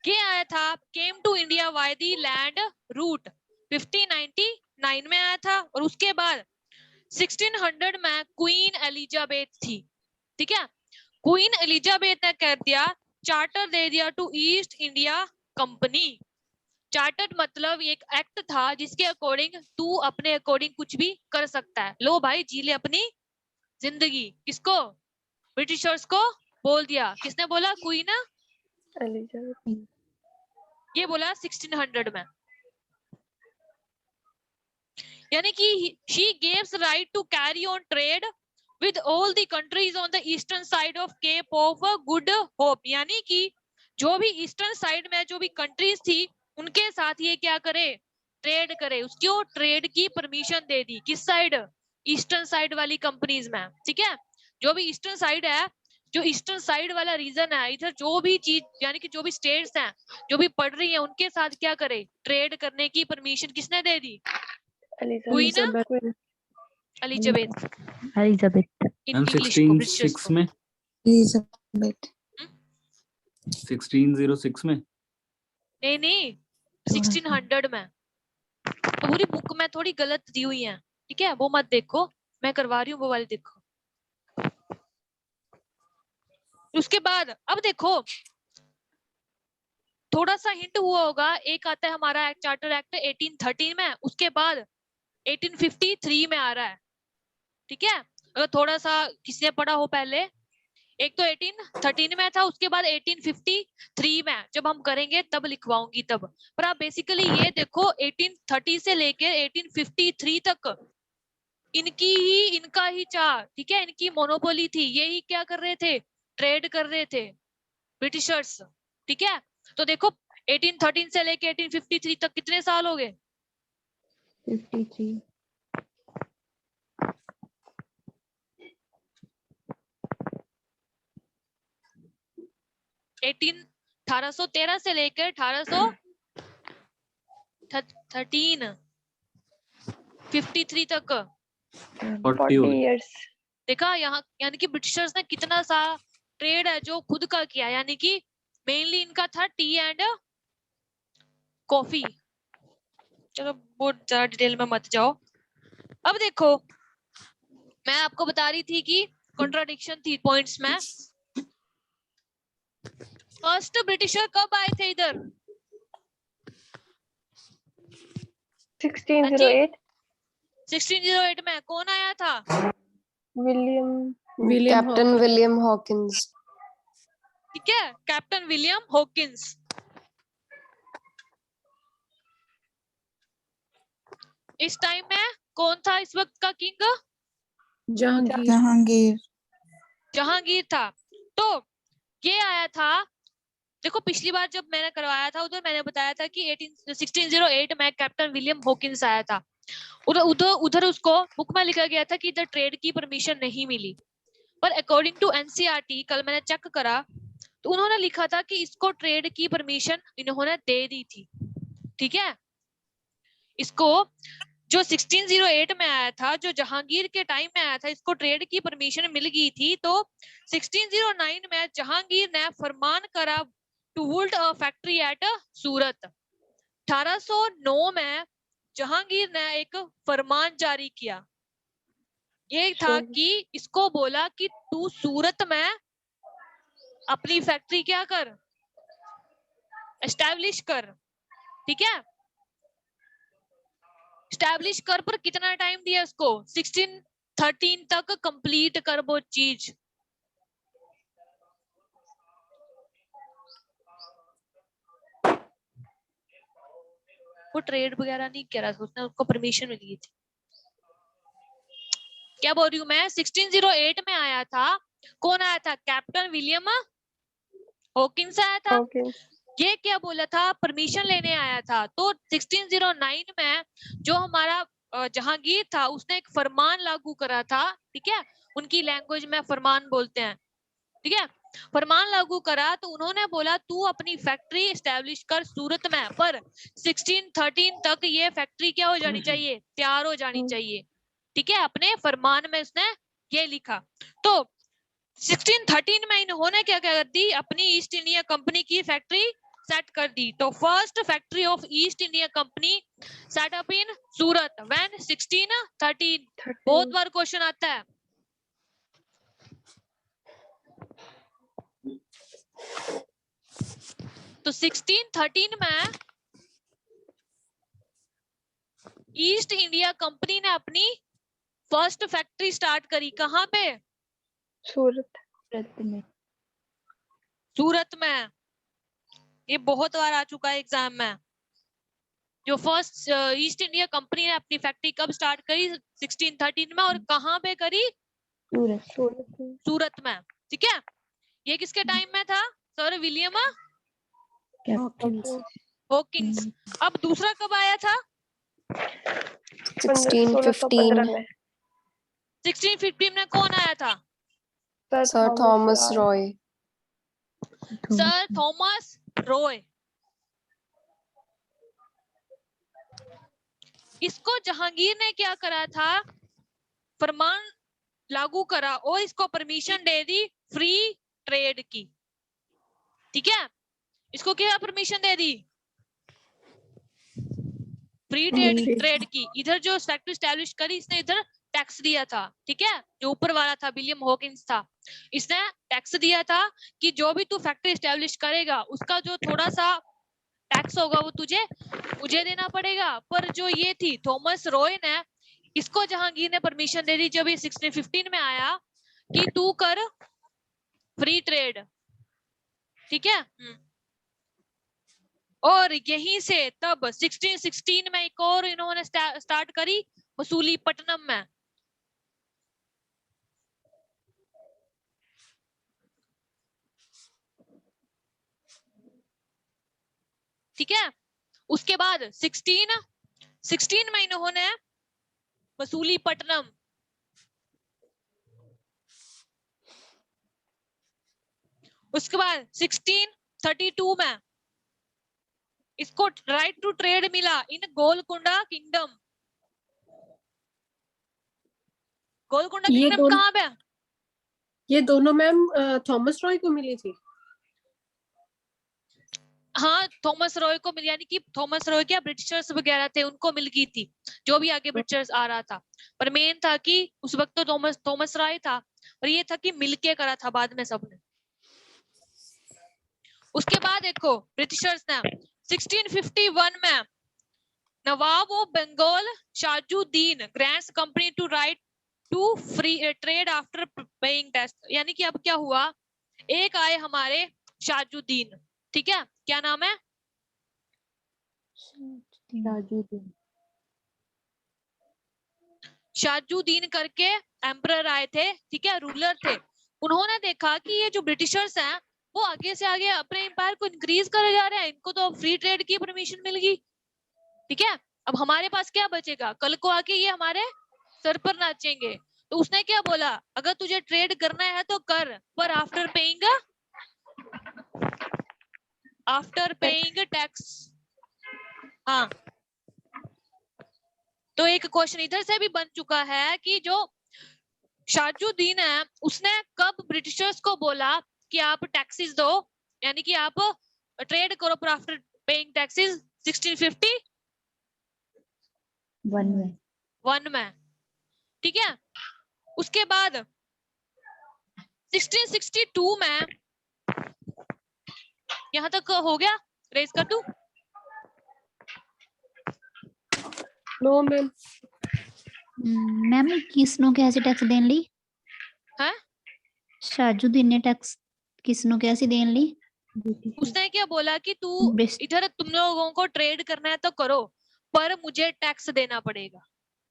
के आया था, came to India by the land route, 1599 में आया था। और उसके बाद 1600 में क्वीन एलिजाबेथ थी, ठीक है। क्वीन एलिजाबेथ ने कह दिया, चार्टर दे दिया to East India Company. Charter मतलब एक एक्ट था जिसके अकॉर्डिंग तू अपने अकॉर्डिंग कुछ भी कर सकता है, लो भाई जी ले अपनी जिंदगी। किसको? ब्रिटिशर्स को बोल दिया। किसने बोला? Queen
Elizabeth.
ये बोला 1600 में। यानी कि she gives right to carry on trade with all the countries on the eastern side of Cape of Good Hope। यानी कि जो भी ईस्टर्न साइड में जो भी कंट्रीज थी उनके साथ ये क्या करे? ट्रेड करे। उसको ट्रेड की परमिशन दे दी। किस साइड? ईस्टर्न साइड वाली कंपनीज में। ठीक है, जो भी ईस्टर्न साइड है, जो ईस्टर्न साइड वाला रीजन है, इधर जो भी चीज यानी कि जो भी स्टेट्स हैं जो भी पढ़ रही हैं उनके साथ क्या करे? ट्रेड करने की परमिशन किसने दे दी?
Elizabeth.
Elizabeth.
Elizabeth.
Ma'am
English को, ब्रिटिशर्स
1606
को।
में,
एलिजाबेथ।
1606 में।
नहीं नहीं, 1600 में। तो पूरी बुक में थोड़ी गलत दी हुई है, ठीक है, वो मत देखो, मैं करवा रही हूँ वो वाली देखो। उसके बाद अब देखो, थोड़ा सा हिंट हुआ होगा। एक आता है हमारा चार्टर एक्ट 1813 में, उसके बाद 1853 में आ रहा है। ठीक है, अगर थोड़ा सा किसी ने पढ़ा हो पहले, एक तो 1813 में था, उसके बाद 1853 में। जब हम करेंगे तब लिखवाऊंगी तब। पर आप बेसिकली ये देखो 1830 से लेकर 1853 तक इनका ही चाह, ठीक है, इनकी मोनोपोली थी। ये ही क्या कर रहे थे? ट्रेड कर रहे थे ब्रिटिशर्स। ठीक है, तो देखो 1813 से लेके 1853 तक कितने साल हो गए?
53।
1813 से लेकर 1853 तक
40 years।
देखा यहाँ, यानी कि ब्रिटिशर्स ने कितना सा ट्रेड है जो खुद का किया, यानी कि मेनली इनका था टी एंड कॉफी। चलो बहुत ज्यादा डिटेल में मत जाओ। अब देखो, मैं आपको बता रही थी कि कॉन्ट्राडिक्शन थी पॉइंट्स में। फर्स्ट ब्रिटिशर कब आए थे इधर?
1608।
1608 में कौन आया था?
Captain William Hawkins.
ठीक है, कैप्टन विलियम हॉकिंस। इस टाइम में कौन था इस वक्त का किंग?
जहांगीर।
जहांगीर था। तो ये आया था, देखो पिछली बार जब मैंने करवाया था उधर मैंने बताया था कि 1608 में कैप्टन विलियम हॉकिंस आया था। उधर उसको बुक में लिखा गया था कि इधर ट्रेड की परमिशन नहीं मिली। पर अकॉर्डिंग टू एनसीईआरटी, कल मैंने चेक करा तो उन्होंने लिखा था कि इसको ट्रेड की परमिशन इन्होंने दे दी थी। ठीक है, इसको जो 1608 में आया था, जो जहांगीर के टाइम में आया था, इसको ट्रेड की परमिशन मिल गई थी। तो 1609 में जहांगीर ने फरमान करा to build a factory at Surat. 1809 में जहांगीर ने एक फरमान जारी किया। ये था कि इसको बोला कि तू सूरत में अपनी फैक्ट्री क्या कर, एस्टैब्लिश कर। ठीक है, एस्टैब्लिश कर, पर कितना टाइम दिया उसको? 1613 तक कंप्लीट कर वो चीज। वो ट्रेड वगैरह नहीं किया रहा था उसने, उसको परमिशन मिल गई थी। क्या बोल रही हूँ मैं? 1608 में आया था। कौन आया था? कैप्टन विलियम हॉकिंस आया था। ये क्या बोला था? परमिशन लेने आया था। तो 1609 में जो हमारा जहांगीर था उसने एक फरमान लागू करा था। ठीक है, उनकी लैंग्वेज में फरमान बोलते हैं। ठीक है, फरमान लागू करा तो उन्होंने बोला तू अपनी फैक्ट्री एस्टैब्लिश कर सूरत में, पर 1613 तक ये फैक्ट्री क्या हो जानी चाहिए? तैयार हो जानी चाहिए। ठीक है, अपने फरमान में उसने ये लिखा। तो 1613 में इन्होंने क्या कर दी? अपनी ईस्ट इंडिया कंपनी की फैक्ट्री सेट कर दी। तो first factory of east India company set up in Surat when 1613। बहुत बार क्वेश्चन आता है। तो 1613 में ईस्ट इंडिया कंपनी ने अपनी फर्स्ट फैक्ट्री स्टार्ट करी। कहाँ पे?
सूरत।
सूरत में, ये बहुत बार आ चुका है एग्जाम में। जो फर्स्ट ईस्ट इंडिया कंपनी ने अपनी फैक्ट्री कब स्टार्ट करी? 1613 में। और कहाँ पे करी? सूरत में। ठीक है, ये किसके टाइम में था? Sir William Hawkins. अब दूसरा कब आया था?
1615
में
1615 में कौन आया था?
Sir Thomas Roy.
Sir Thomas Roy. इसको जहांगीर ने क्या करा था? फरमान लागू करा और इसको परमिशन दे दी फ्री ट्रेड की। ठीक है, इसको क्या परमिशन दे दी? फ्री ट्रेड की। इधर जो फैक्ट्री स्टैब्लिश करी इसने, इधर टैक्स दिया था। ठीक है, जो ऊपर वाला था विलियम हॉकिंस था, इसने टैक्स दिया था कि जो भी तू फैक्ट्री स्टैब्लिश करेगा उसका जो थोड़ा सा टैक्स होगा वो मुझे देना पड़ेगा। पर जो ये थी थॉमस रॉय ने, इसको जहांगीर ने परमिशन दे दी जब ये 1615 में आया कि तू कर फ्री ट्रेड। ठीक है, और यहीं से तब 1616 में एक और इन्होंने स्टार्ट करी मसूलीपट्टनम में। ठीक है, उसके बाद 16 में इन्होंने मसूलीपट्टनम, उसके बाद 1632 में इसको राइट टू ट्रेड मिला इन गोलकुंडा किंगडम। गोलकुंडा किंगडम कहाँ पे?
ये दोनों मैम थॉमस रॉय को मिली थी।
हाँ, थॉमस रॉय को मिल, यानी कि थॉमस रॉय क्या ब्रिटिशर्स वगैरह थे उनको मिल गई थी, जो भी आगे ब्रिटिशर्स आ रहा था। पर मेन था कि उस वक्त तो थॉमस रॉय था, और ये था कि मिलके करा था बाद में सबने। उसके बाद देखो ब्रिटिशर्स ने 1651 में Nawab of Bengal Shujauddin grants company to right to free trade after paying tax. यानी कि अब क्या हुआ, एक आए हमारे शाजुद्दीन। ठीक है, क्या नाम है? शाजुद्दीन करके एम्परर आए थे। ठीक है, रूलर थे। उन्होंने देखा कि ये जो ब्रिटिशर्स हैं वो आगे से आगे अपने एम्पायर को इंक्रीज करे जा रहे हैं, इनको तो फ्री ट्रेड की परमिशन मिल गई। ठीक है, अब हमारे पास क्या बचेगा? कल को आके ये हमारे सर पर नाचेंगे। तो उसने क्या बोला, अगर तुझे ट्रेड करना है तो कर, पर आफ्टर पेइंग टैक्स। हाँ, तो एक क्वेश्चन इधर से भी बन चुका है कि जो शाजुद्दीन है उसने कब ब्रिटिशर्स को बोला कि आप टैक्सेस दो, यानी कि आप ट्रेड करो पर आफ्टर पेइंग टैक्सेस? 1651 में। ठीक है, उसके बाद 1662 में, यहां तक हो गया? रेज कर दूं?
No ma'am.
मैम किसनों कैसे टैक्स देन ली
है?
शाजुद्दीन ने टैक्स किसनों कैसे देन ली?
उसने क्या बोला कि तू इधर तुम लोगों को ट्रेड करना है तो करो, पर मुझे टैक्स देना पड़ेगा।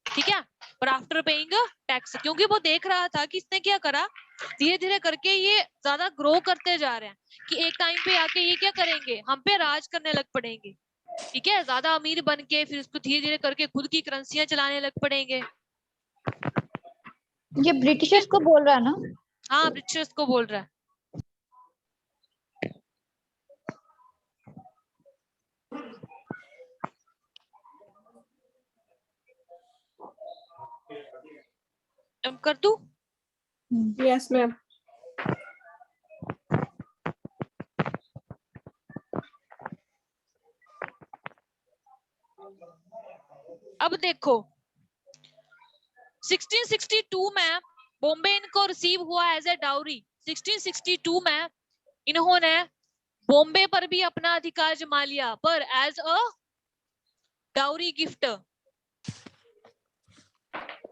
ठीक है, पर आफ्टर पेइंग टैक्स। क्योंकि वो देख रहा था कि इसने क्या करा, धीरे धीरे करके ये ज्यादा ग्रो करते जा रहे हैं कि एक टाइम पे आके ये क्या करेंगे, हम पे राज करने लग पड़ेंगे। ठीक है, ज्यादा अमीर बन के फिर उसको धीरे धीरे करके खुद की करेंसियां चलाने लग पड़ेंगे।
ये ब्रिटिशर्स को बोल रहा है ना?
हाँ, ब्रिटिशर्स को बोल रहा है। कर दूं?
Yes ma'am.
अब देखो 1662 में बॉम्बे इनको रिसीव हुआ एज ए डाउरी। 1662 में इन्होंने बॉम्बे पर भी अपना अधिकार जमा लिया, पर as a dowry gift.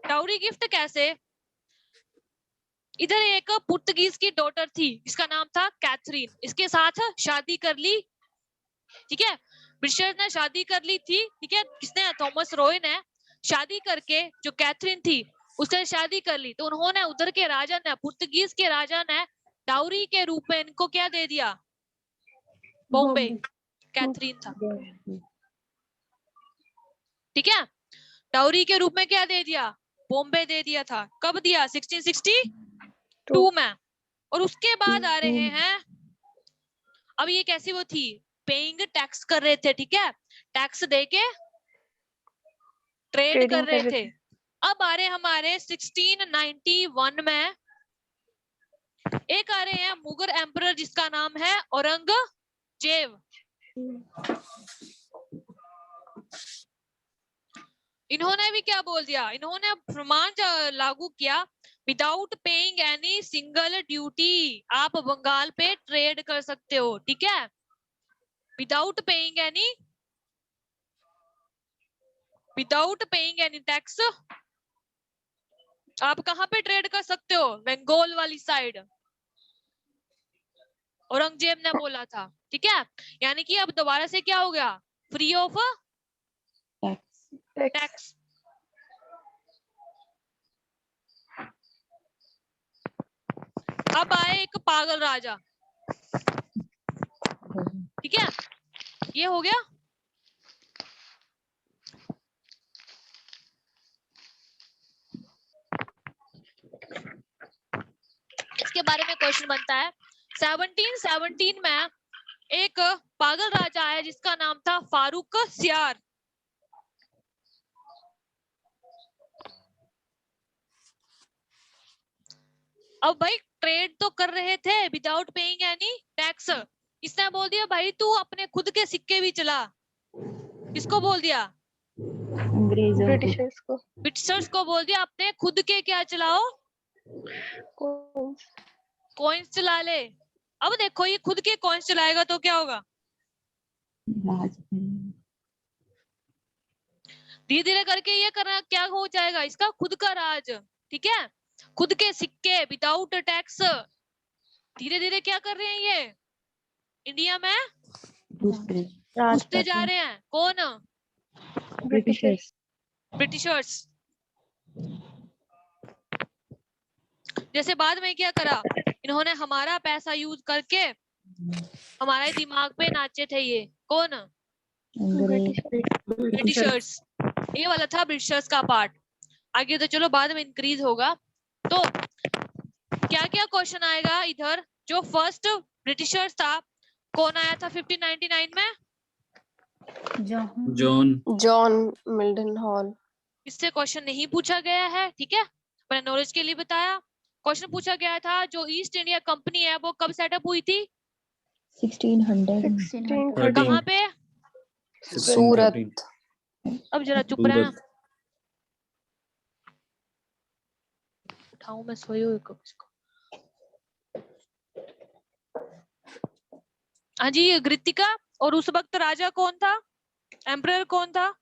Dowry gift कैसे? इधर एक पुर्तगीज की डॉटर थी जिसका नाम था कैथरीन, इसके साथ शादी कर ली, ठीक है। ब्रिटिशर्स ने शादी कर ली थी, ठीक है। किसने? थॉमस रॉय ने शादी करके जो कैथरीन थी उससे शादी कर ली। तो उन्होंने उधर के राजा ने, पुर्तगीज के राजा ने डाउरी के रूप में इनको क्या दे दिया? बॉम्बे। कैथरीन था, ठीक है। डाउरी के रूप में क्या दे दिया? बॉम्बे दे दिया था। कब दिया? 1662 में। और उसके बाद आ रहे हैं, अब ये कैसी वो थी? पेइंग टैक्स कर रहे थे, ठीक है। टैक्स देके ट्रेड कर रहे थे। अब आ रहे हमारे 1691 में, एक आ रहे हैं मुगल एम्परर जिसका नाम है औरंगजेब। इन्होंने भी क्या बोल दिया? इन्होंने फरमान लागू किया, without paying any single duty आप बंगाल पे ट्रेड कर सकते हो, ठीक है। विदाउट पेइंग एनी टैक्स आप कहां पे ट्रेड कर सकते हो? बंगाल वाली साइड। औरंगजेब ने बोला था, ठीक है। यानी कि अब दोबारा से क्या हो गया? Free of tax. अब आए एक पागल राजा, ठीक है। ये हो गया। इसके बारे में क्वेश्चन बनता है। 1717 में एक पागल राजा है जिसका नाम था फारूक सियार। अब भाई ट्रेड तो कर रहे थे विदाउट पेइंग एनी टैक्स। इसने बोल दिया भाई तू अपने खुद के सिक्के भी चला। किसको बोल दिया?
ब्रिटिशर्स को।
ब्रिटिशर्स को बोल दिया अपने खुद के क्या चलाओ? कॉइन्स चला ले। अब देखो ये खुद के कॉइन्स चलाएगा तो क्या होगा? धीरे धीरे करके ये करना क्या हो जाएगा? इसका खुद का राज, ठीक है। खुद के सिक्के विदाउट टैक्स। धीरे धीरे क्या कर रहे हैं ये? इंडिया में घुसते जा रहे हैं। कौन?
ब्रिटिशर्स।
ब्रिटिशर्स। जैसे बाद में क्या करा इन्होंने? हमारा पैसा यूज करके हमारे दिमाग पे नाचे थे ये। कौन? ब्रिटिशर्स। ये वाला था ब्रिटिशर्स का पार्ट। आगे तो चलो बाद में इंक्रीज होगा। तो क्या क्या क्वेश्चन आएगा इधर? जो फर्स्ट ब्रिटिशर्स था कौन आया था 1599 में?
John Milton hall.
इससे क्वेश्चन नहीं पूछा गया है, ठीक है। मैंने नॉलेज के लिए बताया। क्वेश्चन पूछा गया था जो ईस्ट इंडिया कंपनी है वो कब सेटअप हुई थी?
1600
कहाँ पे?
सूरत।
अब जरा चुप रहना। उठाऊं मैं सोई हुई को इसको। हाँ जी गृतिका। और उस वक्त राजा कौन था? एम्परर कौन था?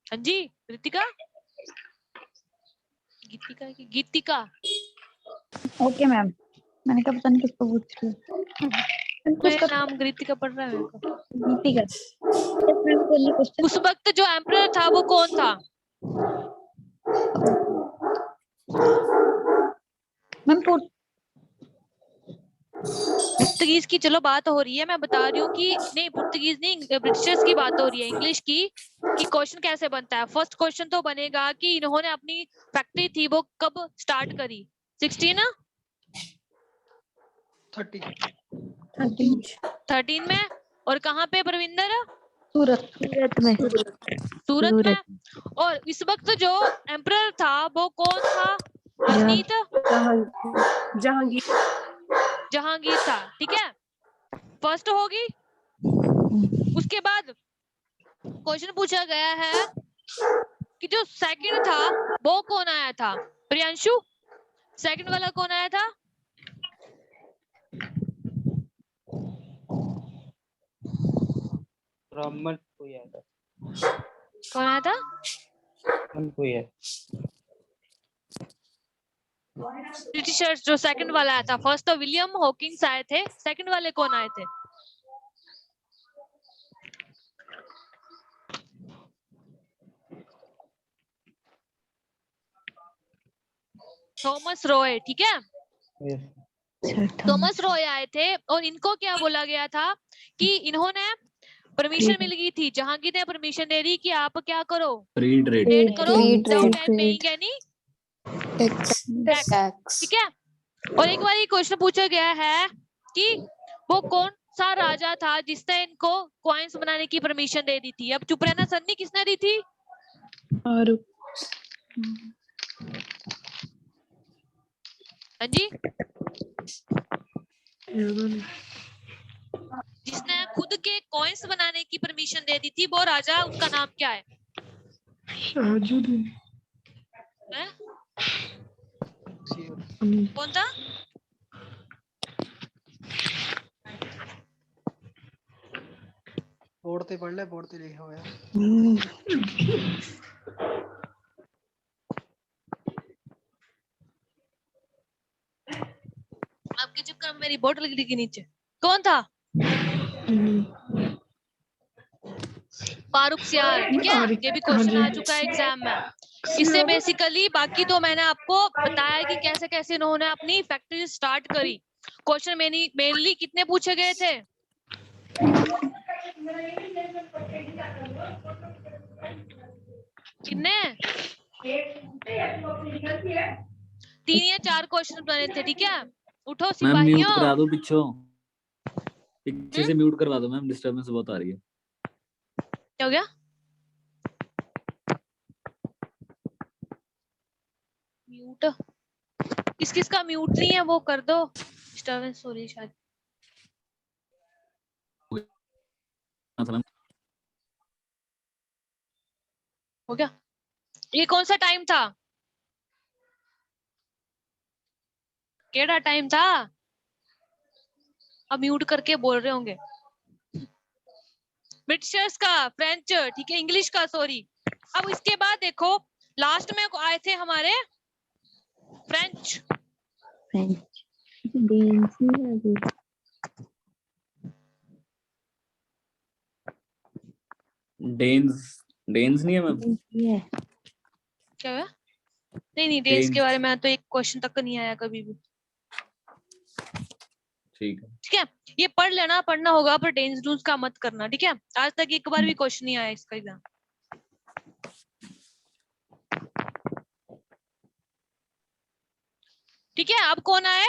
हाँ जी गृतिका। गीतिका की गीतिका।
Okay ma'am. मैंने कहा पता नहीं किसको पूछ रही हूँ।
मेरा नाम गीतिका पढ़ रहा है मेरे को।
गीतिका।
उस वक्त जो एम्परर था वो कौन था?
मैम
पुर्तगीज की चलो बात हो रही है। मैं बता रही हूँ कि नहीं पुर्तगीज नहीं ब्रिटिशर्स की बात हो रही है इंग्लिश की। कि क्वेश्चन कैसे बनता है? फर्स्ट क्वेश्चन तो बनेगा कि इन्होंने अपनी फैक्ट्री थी वो कब स्टार्ट करी? 1613 में। और कहाँ पे प्रविंदर?
सूरत में।
सूरत में। और इस वक्त जो एम्परर था वो कौन था? रजनीत जहांगीर था, ठीक है। फर्स्ट होगी। उसके बाद क्वेश्चन पूछा गया है कि जो सेकंड था वो कौन आया था? प्रियांशु। सेकंड वाला कौन आया था?
ब्राह्मण कोई आया था,
कौन आया था?
ब्राह्मण कोई है।
ब्रिटिशर्स, जो सेकंड वाला आया था। फर्स्ट तो विलियम हॉकिंस आए थे, सेकंड वाले कौन आए थे? थॉमस रॉय, ठीक है।
Yes.
थॉमस रॉय आए थे और इनको क्या बोला गया था कि इन्होंने परमिशन मिल गई थी, जहांगीर ने परमिशन दे दी कि आप क्या करो,
फ्री ट्रेड।
ट्रेड करो
Free
without
trade.
Paying any
Tax.
ठीक है। और एक बार ये क्वेश्चन पूछा गया है कि वो कौन सा राजा था जिसने इनको कॉइन्स बनाने की परमिशन दे दी थी। अब चुप रहना सन्नी किसने दी थी?
और
हाँ जी, जिसने खुद के कॉइन्स बनाने की परमिशन दे दी थी वो राजा, उसका नाम क्या है? हैं? कौन था?
बोर्ड ते पढ़ ले, बोर्ड ते लिखा हुआ है।
आपके चक्कर में मेरी बोतल गिरी के नीचे। कौन था? फारूक सियार, ठीक है। ये भी क्वेश्चन आ चुका है एग्जाम में। इससे बेसिकली बाकी तो मैंने आपको बताया कि कैसे कैसे इन्होंने अपनी फैक्ट्री स्टार्ट करी। क्वेश्चन मेनली कितने पूछे गए थे? कितने? 3 या 4 क्वेश्चन बने थे, ठीक है। उठो
मैम म्यूट
सिपाहियों।
करा दो पीछे से म्यूट करवा दो मैम, डिस्टरबेंस बहुत आ रही है।
क्या हो गया? म्यूट किस किस का म्यूट नहीं है वो कर दो, डिस्टरबेंस हो रही है शायद। हो गया? ये कौन सा टाइम था? केड़ा टाइम था? अब म्यूट करके बोल रहे होंगे। ब्रिटिशर्स का, फ्रेंच, ठीक है, इंग्लिश का, सॉरी। अब इसके बाद देखो लास्ट में आए थे हमारे फ्रेंच।
डेन्स नहीं है मैम?
क्या है? नहीं डेन्स के बारे में तो एक क्वेश्चन तक नहीं आया कभी भी।
ठीक है,
ठीक है, ये पढ़ लेना, पढ़ना होगा पर डेन्स डून्स का मत करना, ठीक है। आज तक एक बार भी क्वेश्चन नहीं आया इसका एग्जाम। ठीक है, अब कौन आए?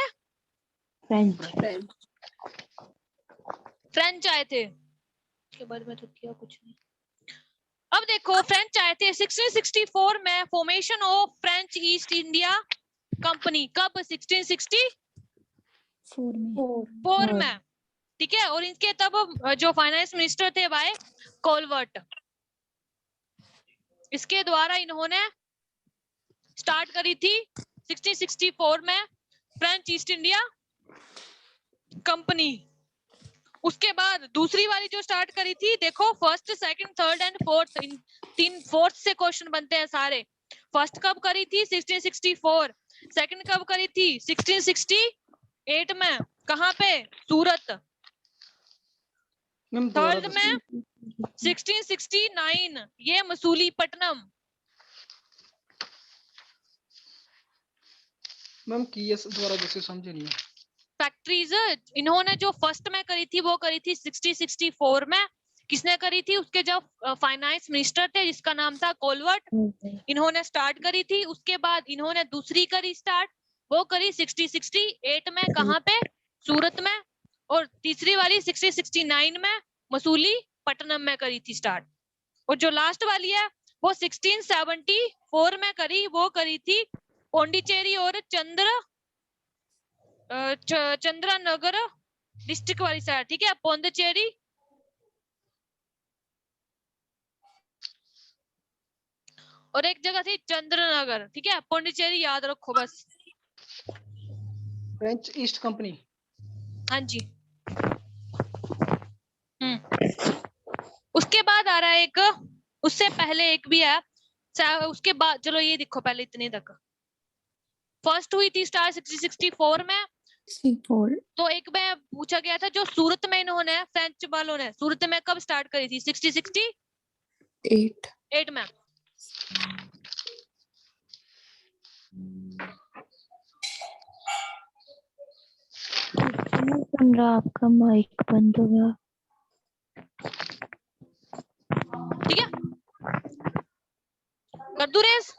फ्रेंच आए थे। इसके बाद में तो किया कुछ नहीं। अब देखो फ्रेंच आए थे 1664 में, formation of French east India company कब? 1664 में, ठीक है। और इनके तब जो फाइनेंस मिनिस्टर थे भाई कोलवर्ट, इसके द्वारा इन्होंने स्टार्ट करी थी 1664 में फ्रेंच ईस्ट इंडिया कंपनी। उसके बाद दूसरी वाली जो स्टार्ट करी थी, देखो first, second, third and fourth, in 3 fourth से क्वेश्चन बनते हैं सारे। फर्स्ट कब करी थी? 1664। सेकंड कब करी थी? 1668 में। कहाँ पे? सूरत। थर्ड में 1669, ये मसूलीपट्टनम।
मैम की दोबारा जैसे समझे नहीं।
फैक्ट्रीज इन्होंने जो फर्स्ट में करी थी वो करी थी 1664 में। किसने करी थी? उसके जो फाइनेंस मिनिस्टर थे जिसका नाम था कोलवर्ट, इन्होंने स्टार्ट करी थी। उसके बाद इन्होंने दूसरी करी स्टार्ट, वो करी 1668 में। कहाँ पे? सूरत में। और तीसरी वाली 1669 में मसूलीपट्टनम में करी थी स्टार्ट। और जो लास्ट वाली है वो 1674 में करी, वो करी थी पौंडीचेरी और चंद्रनगर डिस्ट्रिक्ट वाली साइड, ठीक है। पौंडीचेरी और एक जगह थी चंद्रनगर, ठीक है। पौंडीचेरी याद रखो बस।
French east company.
हाँ जी। उसके बाद आ रहा है एक, उससे पहले एक भी है, उसके बाद चलो ये देखो पहले इतने तक। फर्स्ट हुई थी स्टार 64 में,
64
तो एक में पूछा गया था जो सूरत में इन्होंने फ्रेंच वालों ने सूरत में कब स्टार्ट करी थी? 68 में।
नहीं सुन रहा, आपका माइक बंद हो गया।
ठीक है, कर दूं रेस?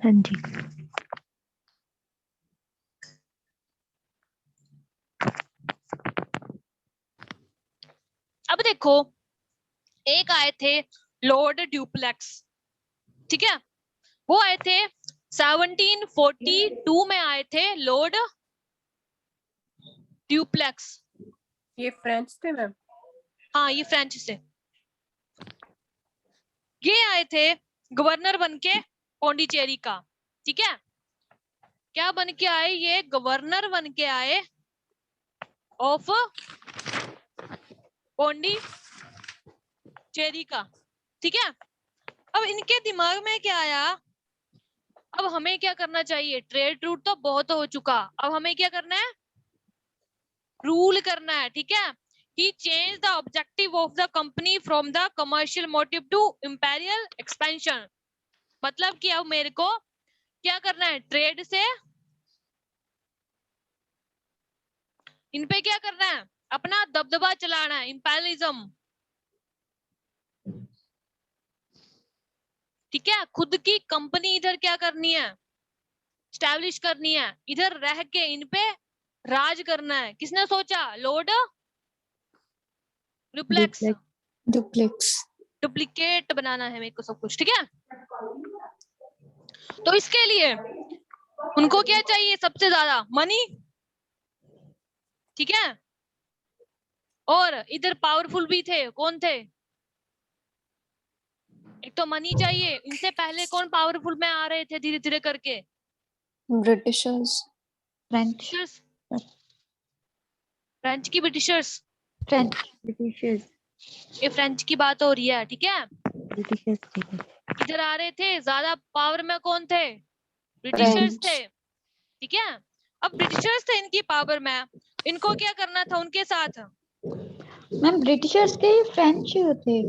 हाँ जी।
अब देखो, एक आए थे लॉर्ड ड्यूप्लेक्स, ठीक है, वो आए थे 1742 में आए थे लॉर्ड ड्यूप्लेक्स।
ये फ्रेंच थे मैम?
हाँ ये फ्रेंच से। ये आए थे गवर्नर बन के पौंडीचेरी का, ठीक है। क्या बन के आए? ये गवर्नर बन के आए ऑफ पौंडीचेरी का, ठीक है। अब इनके दिमाग में क्या आया, अब हमें क्या करना चाहिए? ट्रेड रूट तो बहुत हो चुका, अब हमें क्या करना है? रूल करना है, ठीक है। He changed the objective of the company from the commercial motive to imperial expansion। मतलब कि अब मेरे को क्या करना है? ट्रेड से इन पे क्या करना है? अपना दबदबा चलाना है, इंपेरियलिज्म, ठीक है। खुद की कंपनी इधर क्या करनी है? स्टैब्लिश करनी है, इधर रह के इन पे राज करना है। किसने सोचा? Lord duplex. डुप्लीकेट बनाना है मेरे को सब कुछ, ठीक है। तो इसके लिए उनको क्या चाहिए? सबसे ज्यादा मनी, ठीक है। और इधर पावरफुल भी थे, कौन थे? एक तो मनी चाहिए। इनसे पहले कौन पावरफुल में आ रहे थे धीरे धीरे करके?
ब्रिटिशर्स।
फ्रेंच।
फ्रेंच की ब्रिटिशर्स।
French Britishers.
ये फ्रेंच की बात हो रही है, ठीक है।
ब्रिटिशर्स ठीक है।
इधर आ रहे थे, ज्यादा पावर में कौन थे? ब्रिटिशर्स थे, ठीक है। अब ब्रिटिशर्स थे इनकी पावर में, इनको क्या करना था उनके साथ?
मैम ब्रिटिशर्स के ही फ्रेंच थे।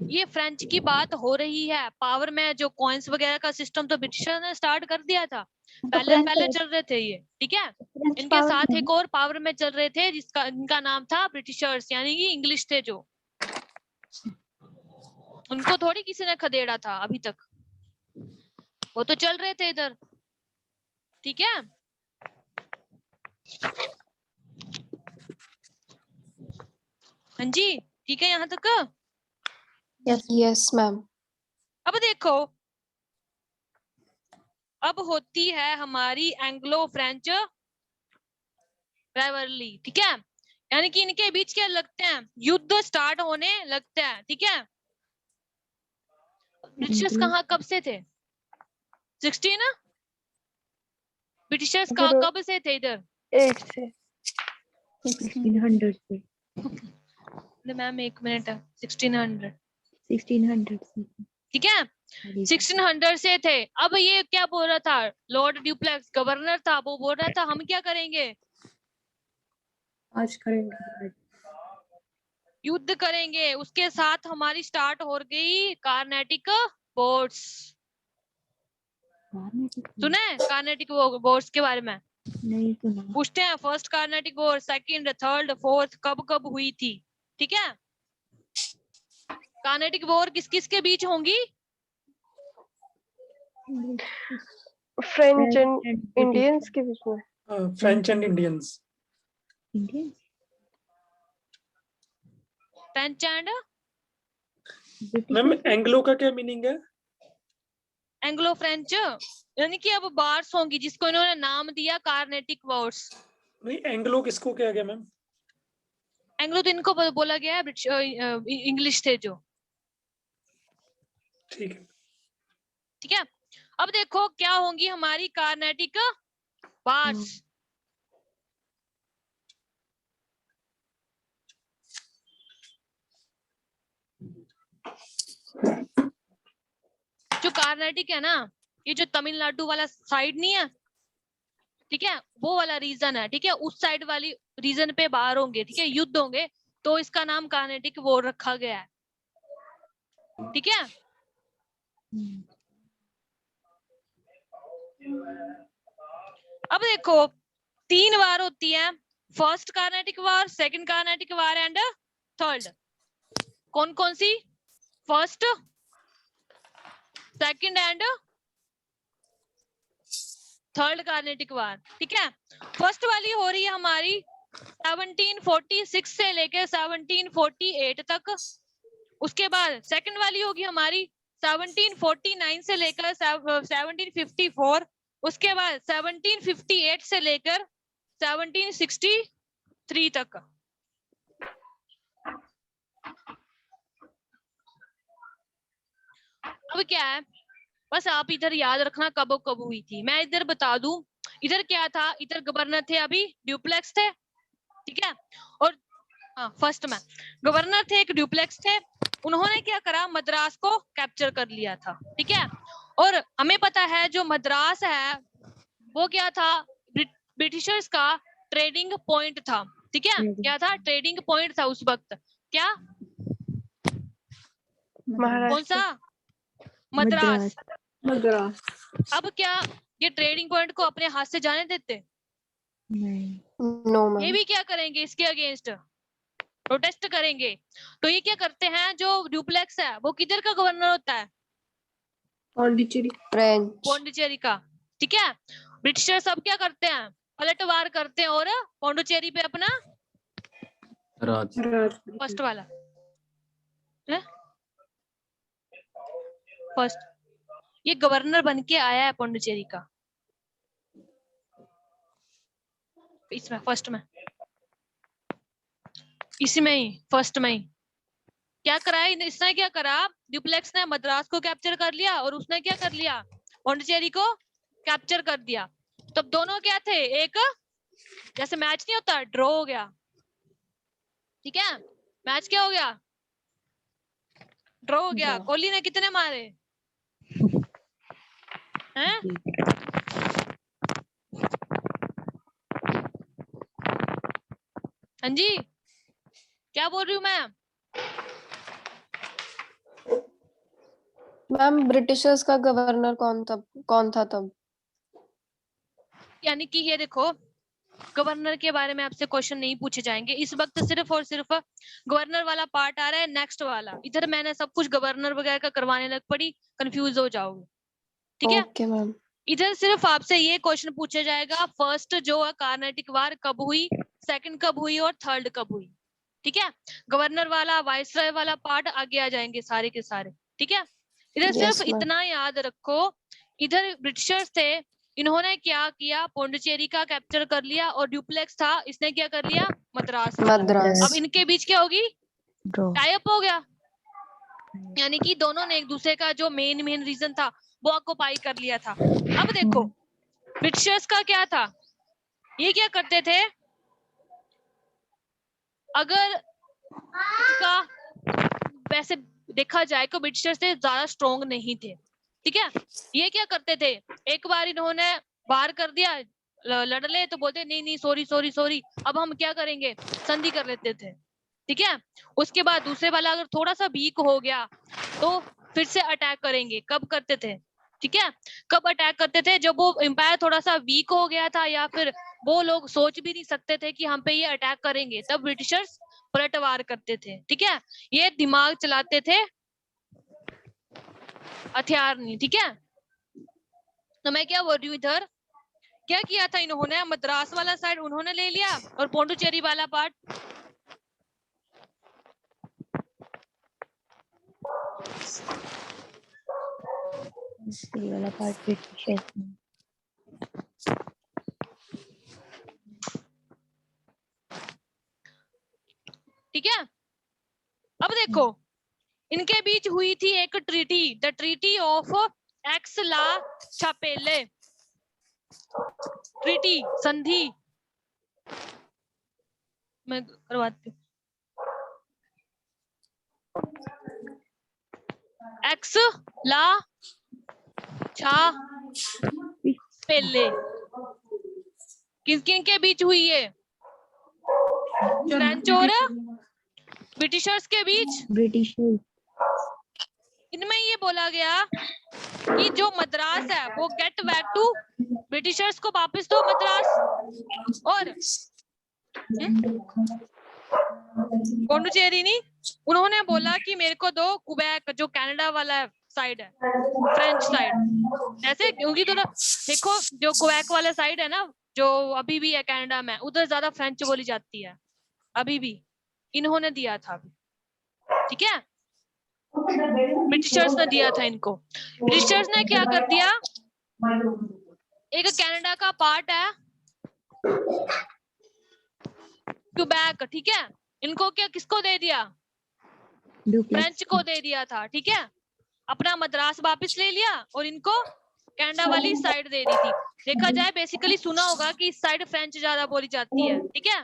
ये फ्रेंच की बात हो रही है। पावर में जो कॉइन्स वगैरह का सिस्टम तो ब्रिटिशर ने स्टार्ट कर दिया था, पहले पहले चल रहे थे ये, ठीक है। इनके साथ एक और पावर में चल रहे थे जिसका इनका नाम था ब्रिटिशर्स, यानी कि इंग्लिश थे जो। उनको थोड़ी किसी ने खदेड़ा था अभी तक, वो तो चल रहे थे इधर, ठीक है। हाँ जी, ठीक है यहाँ तक।
Yes ma'am.
अब देखो, अब होती है हमारी एंग्लो फ्रेंच राइवलरी, ठीक है। यानी कि इनके बीच क्या लगते हैं? युद्ध स्टार्ट होने लगते हैं, ठीक है। ब्रिटिशर्स कहाँ कब से थे? 16 ब्रिटिशर्स कब से थे इधर?
8 से 1600 से।
मैम एक मिनट, 1600
से
ठीक है, 1600 से थे। अब ये क्या बोल रहा था? लॉर्ड ड्यूप्लेक्स गवर्नर था, वो बोल रहा था हम क्या करेंगे?
आज करेंगे,
युद्ध करेंगे। उसके साथ हमारी स्टार्ट हो गई कार्नेटिक बोर्ड्स। सुना है कार्नेटिक बोर्ड्स के बारे में?
नहीं सुना।
पूछते हैं first Carnatic war, second, third, fourth कब कब हुई थी, ठीक है। कार्नेटिक वॉर किस किस के बीच होंगी?
फ्रेंच एंड इंडियंस के बीच में।
French and Indians.
French and
ma'am Anglo का क्या मीनिंग है?
एंग्लो फ्रेंच, यानी कि अब वार्स होंगी जिसको इन्होंने नाम दिया कार्नेटिक वॉर्स।
नहीं, एंग्लो किसको क्या गया मैम?
एंग्लो तो इनको बोला गया है, इंग्लिश थे जो,
ठीक है।
ठीक है। अब देखो क्या होंगी हमारी कार्नेटिक वार्स। कार्नाटिक है ना, ये जो तमिलनाडु वाला साइड नहीं है, ठीक है, वो वाला रीजन है, ठीक है, उस साइड वाली रीजन पे बाहर होंगे, ठीक है, युद्ध होंगे, तो इसका नाम कार्नाटिक वॉर रखा गया है, ठीक है। अब देखो 3 वार होती है, first Carnatic war, second Carnatic war and third. कौन कौन सी? First, second and third Carnatic war, ठीक है। फर्स्ट वाली हो रही है हमारी 1746 से लेकर 1748 तक। उसके बाद सेकंड वाली होगी हमारी 1749 से लेकर 1754। उसके बाद 1758 से लेकर 1763 तक। अब क्या है, बस आप इधर याद रखना कब कब हुई थी। मैं इधर बता दूं, इधर क्या था, इधर गवर्नर थे अभी, ड्यूप्लेक्स थे, ठीक है। और फर्स्ट में गवर्नर थे, एक ड्यूप्लेक्स थे, उन्होंने क्या करा, मद्रास को कैप्चर कर लिया था, ठीक है। और हमें पता है जो मद्रास है वो क्या था, ब्रिटिशर्स का ट्रेडिंग पॉइंट था, ठीक है। क्या था? ट्रेडिंग पॉइंट था उस वक्त। क्या? कौन सा? मद्रास।
मद्रास।
अब क्या ये ट्रेडिंग पॉइंट को अपने हाथ से जाने देते?
नो
ये
मैम।
भी क्या करेंगे, इसके अगेंस्ट प्रोटेस्ट करेंगे। तो ये क्या करते हैं, जो ड्यूप्लेक्स है वो किधर का गवर्नर होता है?
पौंडीचेरी।
फ्रेंच।
पौंडीचेरी का, ठीक है। ब्रिटिशर सब क्या करते हैं, पलटवार करते हैं और पौंडीचेरी पे अपना
राज।
फर्स्ट वाला फर्स्ट, ये गवर्नर बन के आया है पौंडीचेरी का, इसमें फर्स्ट में, इसमें ही फर्स्ट में ही क्या करा, इसने क्या करा, ड्यूप्लेक्स ने मद्रास को कैप्चर कर लिया और उसने क्या कर लिया, पौंडीचेरी को कैप्चर कर दिया। तब दोनों क्या थे, एक जैसे मैच नहीं होता, ड्रॉ हो गया, ठीक है। मैच क्या हो गया, ड्रॉ हो गया। कोहली ने कितने मारे हैं? हाँ जी, क्या बोल रही हूँ मैं?
मैम ब्रिटिशर्स का गवर्नर कौन था तब?
यानी कि ये देखो, गवर्नर के बारे में आपसे क्वेश्चन नहीं पूछे जाएंगे इस वक्त, सिर्फ और सिर्फ गवर्नर वाला पार्ट आ रहा है, नेक्स्ट वाला। इधर मैंने सब कुछ गवर्नर वगैरह का करवाने लग पड़ी, कंफ्यूज हो जाओगे, ठीक है।
Okay ma'am.
इधर सिर्फ आपसे ये क्वेश्चन पूछा जाएगा, फर्स्ट जो है कार्नेटिक वार कब हुई, सेकंड कब हुई और थर्ड कब हुई, ठीक है। गवर्नर वाला, वाइसरॉय वाला पार्ट आगे आ जाएंगे सारे के सारे, ठीक है। इधर
Yes,
सिर्फ
ma'am.
इतना याद रखो, इधर ब्रिटिशर्स थे, इन्होंने क्या किया, पौंडीचेरी का कैप्चर कर लिया, और ड्यूप्लेक्स था, इसने क्या कर लिया, मद्रास वाला।
मद्रास।
अब इनके बीच क्या होगी, टाई अप हो गया, यानी कि दोनों ने एक दूसरे का जो मेन रीजन था वो ऑक्युपाई कर लिया था। अब देखो ब्रिटिशर्स का क्या था, ये क्या करते थे, अगर इसका वैसे देखा जाए तो ब्रिटिशर्स से ज्यादा स्ट्रॉन्ग नहीं थे, ठीक है। ये क्या करते थे, एक बार इन्होंने बाहर कर दिया, लड़ ले तो बोलते नहीं नहीं सॉरी सॉरी सॉरी, अब हम क्या करेंगे, संधि कर लेते थे, ठीक है। उसके बाद दूसरे वाला अगर थोड़ा सा वीक हो गया तो फिर से अटैक करेंगे। कब करते थे, ठीक है, कब अटैक करते थे, जब वो एम्पायर थोड़ा सा वीक हो गया था, या फिर वो लोग सोच भी नहीं सकते थे कि हम पे ये अटैक करेंगे, तब ब्रिटिशर्स पलटवार करते थे, ठीक है। ये दिमाग चलाते थे, हथियार नहीं, ठीक है। तो मैं क्या बोल रही हूँ, इधर क्या किया था इन्होंने, मद्रास वाला साइड उन्होंने ले लिया और पौंडीचेरी वाला पार्ट
वाला पार्ट ब्रिटिशर्स ने।
ठीक है। अब देखो इनके बीच हुई थी एक treaty, the treaty of Aix la Chapelle, treaty संधि, मैं करवाती हूँ, एक्स ला छा पेले किन किन के बीच हुई है? फ्रेंच और ब्रिटिशर्स के बीच।
ब्रिटिश।
इनमें ये बोला गया कि जो मद्रास है वो गेट बैक टू ब्रिटिशर्स को वापस दो मद्रास, और पौंडुचेरी नहीं, उन्होंने बोला कि मेरे को दो क्वेबेक जो कनाडा वाला साइड है, फ्रेंच साइड। ऐसे क्योंकि तो देखो जो क्वेबेक वाला साइड है ना, जो अभी भी है कनाडा में, उधर ज्यादा फ्रेंच बोली जाती है अभी भी। इन्होंने दिया था, ठीक है, ब्रिटिशर्स ने दिया था इनको। ब्रिटिशर्स ने क्या कर दिया, एक कनाडा का पार्ट है क्वेबेक, ठीक है, इनको क्या किसको दे दिया? फ्रेंच को दे दिया था, ठीक है। अपना मद्रास वापस ले लिया और इनको कनाडा वाली साइड दे दी थी। देखा जाए बेसिकली सुना होगा कि इस साइड फ्रेंच ज्यादा बोली जाती है, ठीक है।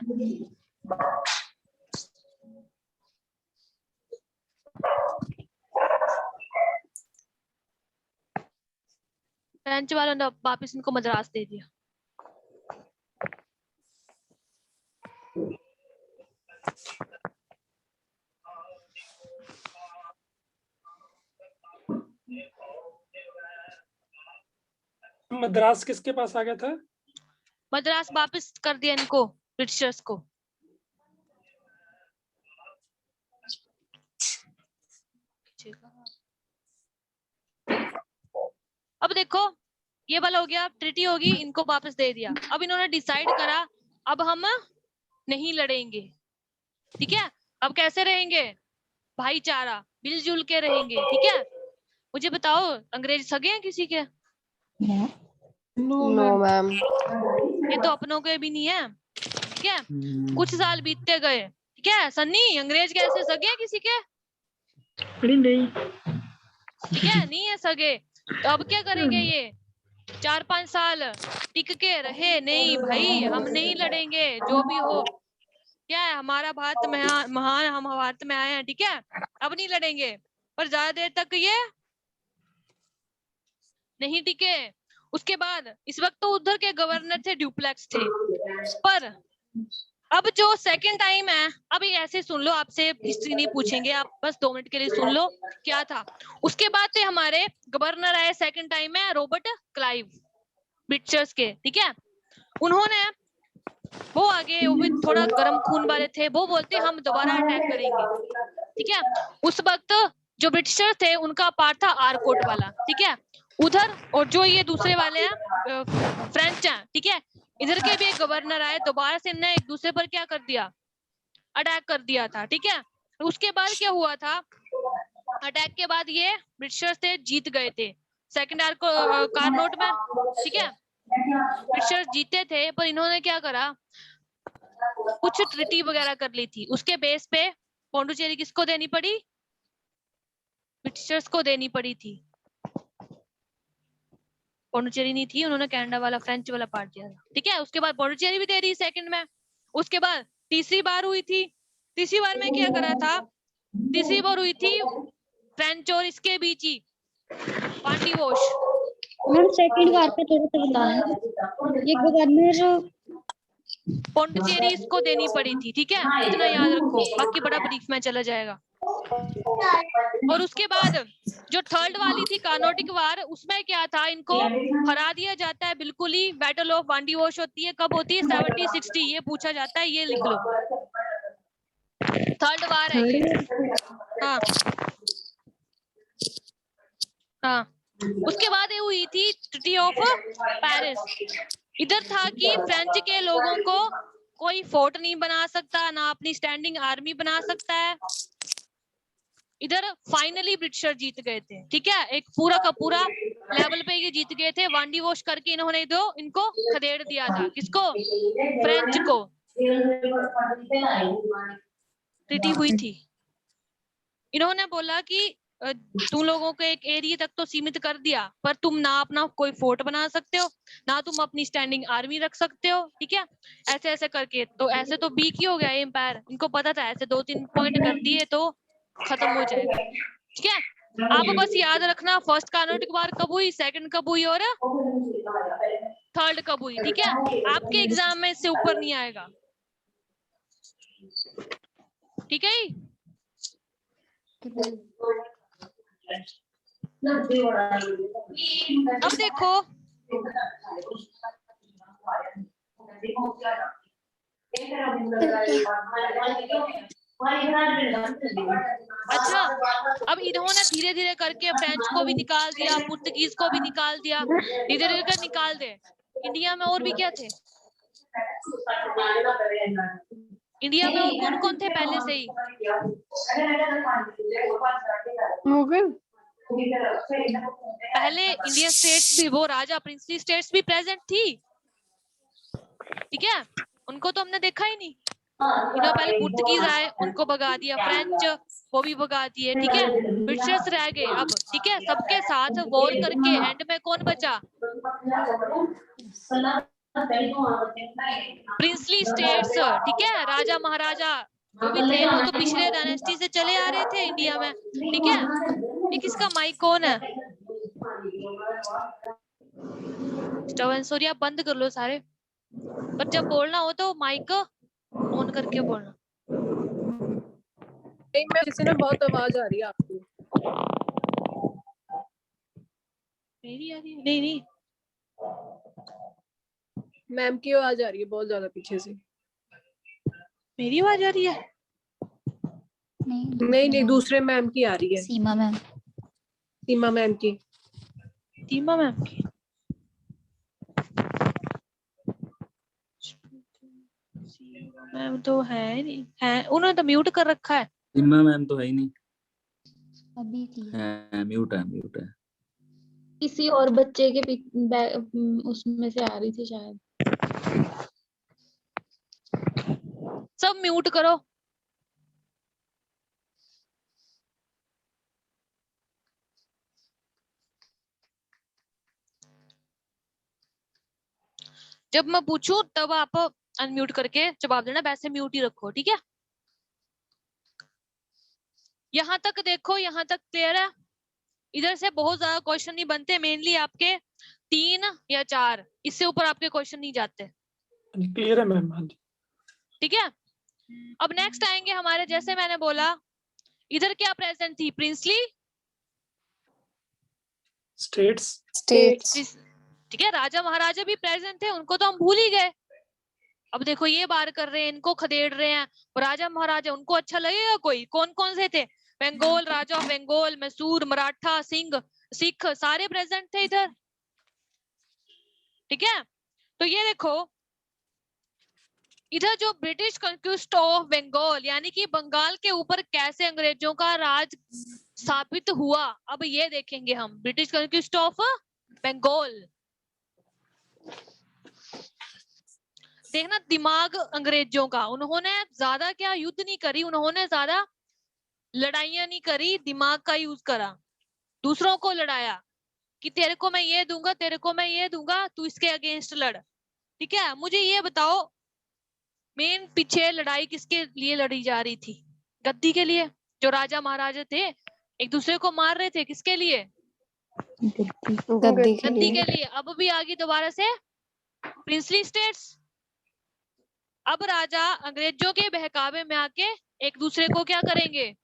फ्रेंच वालों ने वापस इनको मद्रास दे दिया।
मद्रास किसके पास आ गया था?
मद्रास वापस कर दिया इनको, ब्रिटिशर्स को। अब देखो ये वाला हो गया, ट्रीटी होगी, इनको वापस दे दिया। अब इन्होंने डिसाइड करा अब हम नहीं लड़ेंगे, ठीक है। अब कैसे रहेंगे? भाईचारा, मिलजुल के रहेंगे, ठीक है। मुझे बताओ अंग्रेज सगे हैं किसी के?
No ma'am.
ये तो अपनों के भी नहीं है, ठीक है। कुछ साल बीतते गए, ठीक है। सन्नी, अंग्रेज कैसे सगे हैं किसी के?
नहीं।
ठीक है, नहीं है सगे। तो अब क्या करेंगे? ये 4-5 साल टिक के रहे, नहीं भाई हम नहीं लड़ेंगे, जो भी हो, क्या है, हमारा भारत महान, हम भारत में आए हैं, ठीक है, अब नहीं लड़ेंगे। पर ज्यादा देर तक ये नहीं टिके। उसके बाद इस वक्त तो उधर के गवर्नर थे, ड्यूप्लेक्स थे। पर अब जो सेकंड टाइम है, अभी ऐसे सुन लो, आपसे हिस्ट्री नहीं पूछेंगे, आप बस 2 मिनट के लिए सुन लो क्या था। उसके बाद से हमारे गवर्नर आए सेकंड टाइम में, रॉबर्ट क्लाइव, ब्रिटिशर्स के, ठीक है। उन्होंने वो आगे, वो भी थोड़ा गर्म खून वाले थे, वो बोलते हम दोबारा अटैक करेंगे, ठीक है। उस वक्त जो ब्रिटिशर्स थे उनका पार्ट था आरकोट वाला, ठीक है, उधर। और जो ये दूसरे वाले हैं फ्रेंच हैं, ठीक है, इधर के भी एक गवर्नर आए, दोबारा से इन्हें एक दूसरे पर क्या कर दिया? अटैक कर दिया था, ठीक है। उसके बाद क्या हुआ था? अटैक के बाद ये ब्रिटिशर्स थे, जीत गए थे सेकंड कार्नोट में, ठीक है। ब्रिटिशर्स जीते थे, पर इन्होंने क्या करा, कुछ ट्रीटी वगैरह कर ली थी, उसके बेस पे पौंडुचेरी किसको देनी पड़ी? ब्रिटिशर्स को देनी पड़ी थी। पौंडुचेरी नहीं थी, उन्होंने कनाडा वाला, फ्रेंच वाला पार्ट दिया था, ठीक है। उसके बाद पौंडुचेरी भी दे रही सेकंड में। उसके बाद तीसरी बार हुई थी, तीसरी बार में क्या करा था? तीसरी बार हुई थी फ्रेंच और इसके बीच ही वांडीवोश।
मैम सेकंड बार का थोड़ा सा बताना। ये गवर्नर
पौंडुचेरी इसको देनी पड़ी थी, ठीक है, इतना याद रखो, बाकी बड़ा ब्रीफ में चला जाएगा। और उसके बाद जो थर्ड वाली थी कार्नोटिक वार, उसमें क्या था, इनको हरा दिया जाता है बिल्कुल ही। बैटल ऑफ वांडीवोश होती है, कब होती है? 70-60, ये पूछा जाता है, ये लिख लो, थर्ड वार है ये। हाँ हाँ। उसके बाद ये हुई थी ट्रीटी ऑफ पेरिस। इधर था कि फ्रेंच के लोगों को कोई फोर्ट नहीं बना सकता, ना अपनी स्टैंडिंग आर्मी बना सकता है। इधर फाइनली ब्रिटिशर जीत गए थे, ठीक है, एक पूरा का पूरा लेवल पे ये जीत गए थे। वांडीवोश करके इन्होंने इनको खदेड़ दिया था, किसको? फ्रेंच को। ट्रीटी हुई थी, इन्होंने बोला कि तुम लोगों को एक एरिया तक तो सीमित कर दिया, पर तुम ना अपना कोई फोर्ट बना सकते हो, ना तुम अपनी स्टैंडिंग आर्मी रख सकते हो, ठीक है। ऐसे ऐसे करके तो ऐसे तो वीक ही हो गया एम्पायर, इनको पता था ऐसे 2-3 पॉइंट कर दिए तो खत्म हो जाएगा, ठीक है। आप बस याद रखना फर्स्ट कार्नोटिक वार कब हुई, सेकंड कब हुई और थर्ड कब हुई, ठीक है। आपके एग्जाम में इससे ऊपर नहीं आएगा, ठीक है। अब देखो अच्छा, अब इन्होंने धीरे धीरे करके फ्रेंच को भी निकाल दिया, पुर्तगीज को भी निकाल दिया, धीरे धीरे कर निकाल दे। इंडिया में और भी क्या थे, इंडिया में और कौन कौन थे पहले से ही?
मुगल।
पहले इंडियन स्टेट्स भी, वो राजा प्रिंसली स्टेट्स भी प्रेजेंट थी, ठीक है। उनको तो हमने देखा ही नहीं। इन्होंने पहले पुर्तगीज आए, उनको भगा दिया, फ्रेंच वो भी भगा दिए, ठीक है। ब्रिटिशर्स रह गए अब, ठीक है। सबके साथ वॉर करके एंड में कौन बचा? प्रिंसली स्टेट्स, ठीक है। राजा महाराजा जो भी थे वो तो पिछले डायनेस्टी से चले आ रहे थे इंडिया में, ठीक है। ये किसका माइक कौन है? सूर्या बंद कर लो सारे, पर जब बोलना हो तो माइक ऑन करके बोलना।
नहीं मैं किसी ने बहुत आवाज आ रही है आपकी।
मेरी आ रही है? नहीं नहीं,
मैम की आवाज आ रही है बहुत ज्यादा पीछे से।
मेरी आवाज आ रही है?
नहीं दूसरे मैम की आ रही है।
सीमा मैम।
सीमा मैम की।
सीमा मैम की मैम तो है नहीं, है उन्होंने तो म्यूट कर रखा है।
सीमा मैम तो है ही नहीं,
अभी थी।
है म्यूट है, म्यूट है।
किसी और बच्चे के उसमें से आ रही थी शायद।
सब म्यूट करो। जब मैं पूछूं तब आप अनम्यूट करके जवाब देना, वैसे म्यूट ही रखो, ठीक है। यहाँ तक देखो, यहाँ तक क्लियर है। इधर से बहुत ज्यादा क्वेश्चन नहीं बनते, मेनली आपके 3 या 4, इससे ऊपर आपके क्वेश्चन नहीं जाते।
क्लियर है मैम? हाँ जी,
ठीक है। अब नेक्स्ट आएंगे हमारे, जैसे मैंने बोला इधर क्या प्रेजेंट थी? Princely
states.
ठीक है। राजा महाराजा भी प्रेजेंट थे, उनको तो हम भूल ही गए। अब देखो ये बार कर रहे हैं, इनको खदेड़ रहे हैं। राजा महाराजा उनको अच्छा लगेगा कोई? कौन कौन से थे? बंगाल, राजा ऑफ बंगाल, मैसूर, मराठा, सिंह, सिख, सारे प्रेजेंट थे इधर, ठीक है। तो ये देखो इधर जो ब्रिटिश कंक्विस्ट ऑफ बंगाल, यानी कि बंगाल के ऊपर कैसे अंग्रेजों का राज स्थापित हुआ, अब ये देखेंगे हम। ब्रिटिश कंक्विस्ट ऑफ बंगाल, देखना दिमाग अंग्रेजों का, उन्होंने ज्यादा क्या युद्ध नहीं करी, उन्होंने ज्यादा लड़ाइयां नहीं करी, दिमाग का यूज करा, दूसरों को लड़ाया कि तेरे को मैं ये दूंगा, तेरे को मैं ये दूंगा, तू इसके अगेंस्ट लड़, ठीक है। मुझे ये बताओ मेन पीछे लड़ाई किसके लिए लड़ी जा रही थी? गद्दी के लिए। जो राजा महाराजा थे एक दूसरे को मार रहे थे, किसके लिए?
गद्दी
के लिए। अब भी आगे दोबारा से प्रिंसली स्टेट्स। अब राजा अंग्रेजों के बहकावे में आके एक दूसरे को क्या करेंगे?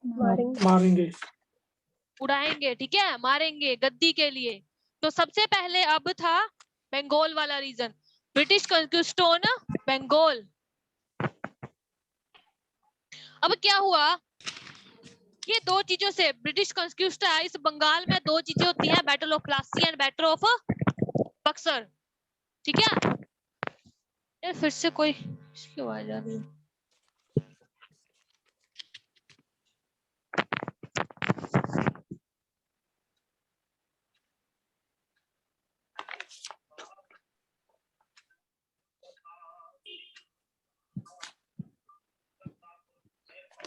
मारेंगे,
उड़ाएंगे, ठीक है, मारेंगे, गद्दी के लिए। तो सबसे पहले अब था बंगाल वाला रीजन, ब्रिटिश कंक्विस्ट ऑन बंगाल। अब क्या हुआ, ये दो चीजों से ब्रिटिश कंक्विस्ट है, इस बंगाल में 2 चीजें होती हैं, battle of Plassey and battle of Buxar, ठीक है। यार फिर से कोई इसकी आवाज आ रही है।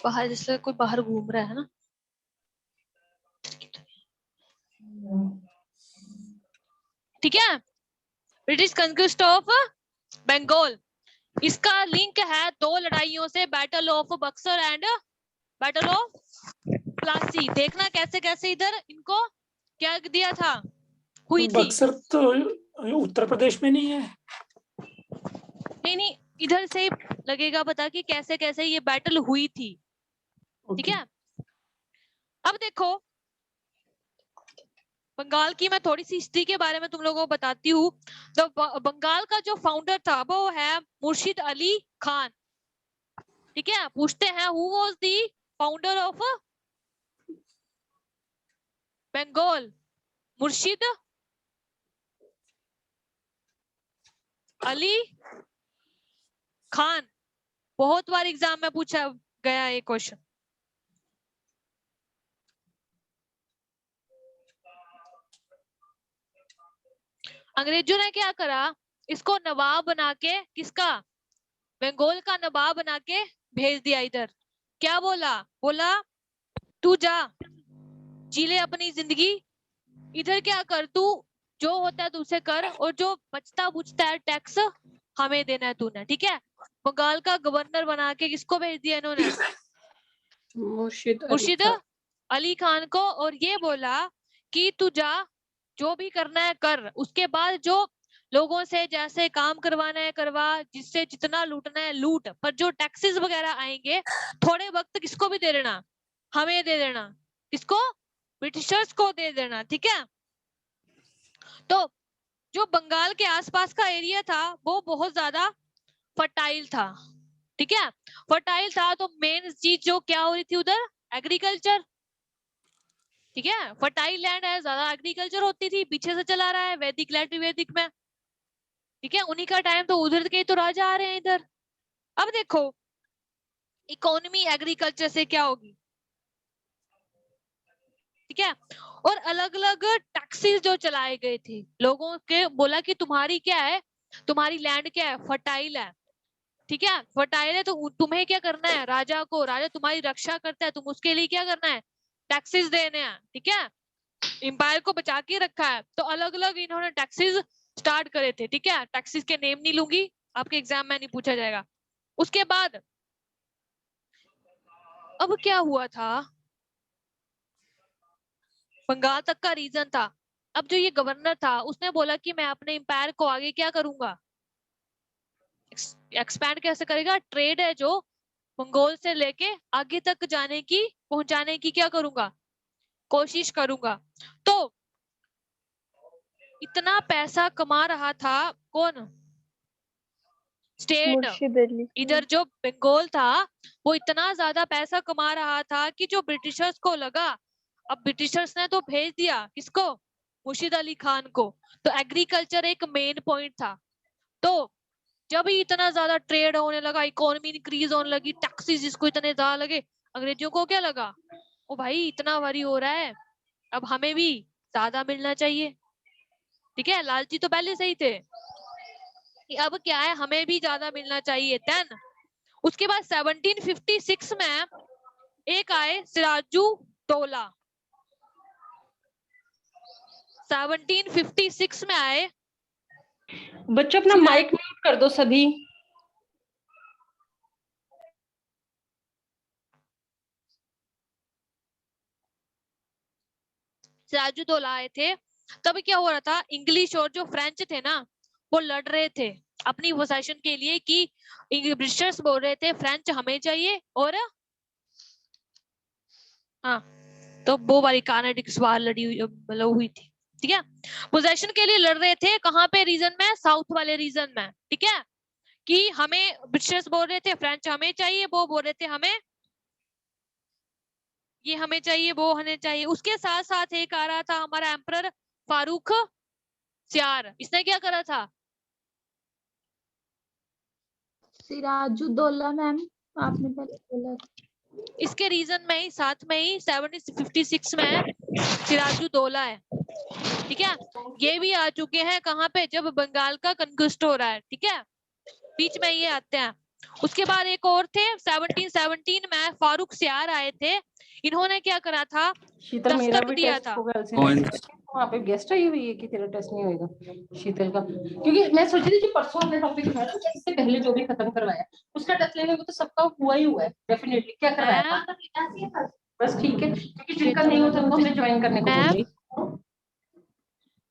बाहर जैसे कोई बाहर घूम रहा है ना। ठीक है, ब्रिटिश कंक्विस्ट ऑफ बंगाल, इसका लिंक है 2 लड़ाइयों से, battle of Buxar and battle of Plassey, देखना कैसे कैसे इधर इनको क्या दिया था, हुई थी।
बक्सर तो उत्तर प्रदेश में नहीं है।
नहीं, इधर से ही लगेगा पता कि कैसे कैसे ये बैटल हुई थी, ठीक है। अब देखो बंगाल की मैं थोड़ी सी हिस्ट्री के बारे में तुम लोगों को बताती हूँ। तो बंगाल का जो फाउंडर था वो है मुर्शिद अली खान, ठीक है। पूछते हैं who was the founder of Bengal? Murshid Ali Khan. बहुत बार एग्जाम में पूछा गया ये क्वेश्चन। अंग्रेजों ने क्या करा, इसको नवाब बना के, किसका, बंगाल का नवाब बना के भेज दिया इधर। क्या बोला, बोला तू जा जी ले अपनी जिंदगी, इधर क्या कर, तू जो होता है तू उसे कर, और जो बचता बुचता है टैक्स हमें देना है तूने, ठीक है। बंगाल का गवर्नर बना के किसको भेज दिया इन्होंने, मुर्शिद अली खान को। और ये बोला कि तू जा, जो भी करना है कर, उसके बाद जो लोगों से जैसे काम करवाना है करवा, जिससे जितना लूटना है लूट, पर जो टैक्सेस वगैरह आएंगे थोड़े वक्त किसको भी दे देना, हमें दे देना, किसको, ब्रिटिशर्स को दे देना, ठीक है। तो जो बंगाल के आसपास का एरिया था वो बहुत ज्यादा फर्टाइल था, ठीक है। फर्टाइल था तो मेन चीज जो क्या हो रही थी उधर, एग्रीकल्चर, ठीक है। फर्टाइल लैंड है, ज्यादा एग्रीकल्चर होती थी, पीछे से चला रहा है वैदिक लैंड वैदिक में, ठीक है। उन्हीं का टाइम, तो उधर के तो राजा आ रहे हैं इधर। अब देखो इकोनॉमी एग्रीकल्चर से क्या होगी, ठीक है। और अलग अलग टैक्सेस जो चलाए गए थे लोगों के, बोला कि तुम्हारी क्या है, तुम्हारी लैंड क्या है, फर्टाइल है, ठीक है। फर्टाइल है तो तुम्हें क्या करना है, राजा को, राजा तुम्हारी रक्षा करता है, तुम उसके लिए क्या करना है, टैक्सेस देने हैं, ठीक है। एम्पायर को बचा के रखा है, तो अलग अलग इन्होंने टैक्सेस स्टार्ट करे थे, ठीक है। टैक्सेस के नेम नहीं लूंगी, आपके एग्जाम में नहीं पूछा जाएगा। उसके बाद अब क्या हुआ था, बंगाल तक का रीजन था। अब जो ये गवर्नर था उसने बोला कि मैं अपने एम्पायर को आगे क्या करूंगा, एक्सपैंड कैसे करेगा, ट्रेड है जो बंगाल से लेके आगे तक जाने की, पहुंचाने की क्या करूंगा, कोशिश करूंगा। तो इतना पैसा कमा रहा था कौन, स्टेट,
मुर्शिद अली
इधर जो बंगाल था वो इतना ज्यादा पैसा कमा रहा था कि जो ब्रिटिशर्स को लगा, अब ब्रिटिशर्स ने तो भेज दिया किसको, मुर्शिद अली खान को, तो एग्रीकल्चर एक मेन पॉइंट था। तो जब ही इतना ज्यादा ट्रेड होने लगा, इकोनॉमी इंक्रीज होने लगी, टैक्सेस जिसको इतने ज्यादा लगे, अंग्रेजों को क्या लगा, ओ भाई इतना भारी हो रहा है, अब हमें भी ज्यादा मिलना चाहिए, ठीक है। लालची तो पहले से ही थे कि अब क्या है, हमें भी ज्यादा मिलना चाहिए। देन उसके बाद 1756 में एक आए सिराजुद्दौला, 1756 में आए।
बच्चों अपना माइक म्यूट कर दो सभी।
सिराजुद्दौला आए थे। तब क्या हो रहा था, इंग्लिश और जो फ्रेंच थे ना वो लड़ रहे थे अपनी पोजीशन के लिए, कि ब्रिटिशर्स बोल रहे थे फ्रेंच हमें चाहिए, और हाँ तो वो वाली कार्नाटिक्स वार लड़ी हुई, मतलब हुई थी, ठीक है। पोजीशन के लिए लड़ रहे थे, कहाँ पे रीजन में, साउथ वाले रीजन में, ठीक है। कि हमें ब्रिटिशर्स बोल रहे थे फ्रेंच हमें चाहिए, वो बोल रहे थे हमें ये हमें चाहिए, वो हमें चाहिए। उसके साथ साथ एक आ रहा था हमारा एम्परर फारूक सियार, इसने क्या करा था,
सिराजुद्दौला मैम, आपने पहले बोला था।
इसके रीजन में ही साथ में ही 1756 में सिराजुद्दौला है, ठीक है। ये भी आ चुके हैं कहाँ पे, जब बंगाल का कंक्विस्ट हो रहा है, ठीक है, बीच में ये आते हैं। उसके बाद एक और थे 1717 में फारूक सियार आए थे, इन्होंने क्या करा था,
शीतल मेरा
दस्तक
भी
दिया
टेस्ट
था।
होगा वहाँ पे, गेस्ट आई हुई है कि तेरा टेस्ट नहीं होगा शीतल का, क्योंकि मैं सोच रही थी कि परसों हमने टॉपिक उठाया था, इससे पहले जो भी खत्म करवाया उसका टेस्ट लेने को तो सबका हुआ ही हुआ है डेफिनेटली, क्या करवाया था बस ठीक है। फिजिकल नहीं होता उनको फिर ज्वाइन करने को
मैम
बोलिए।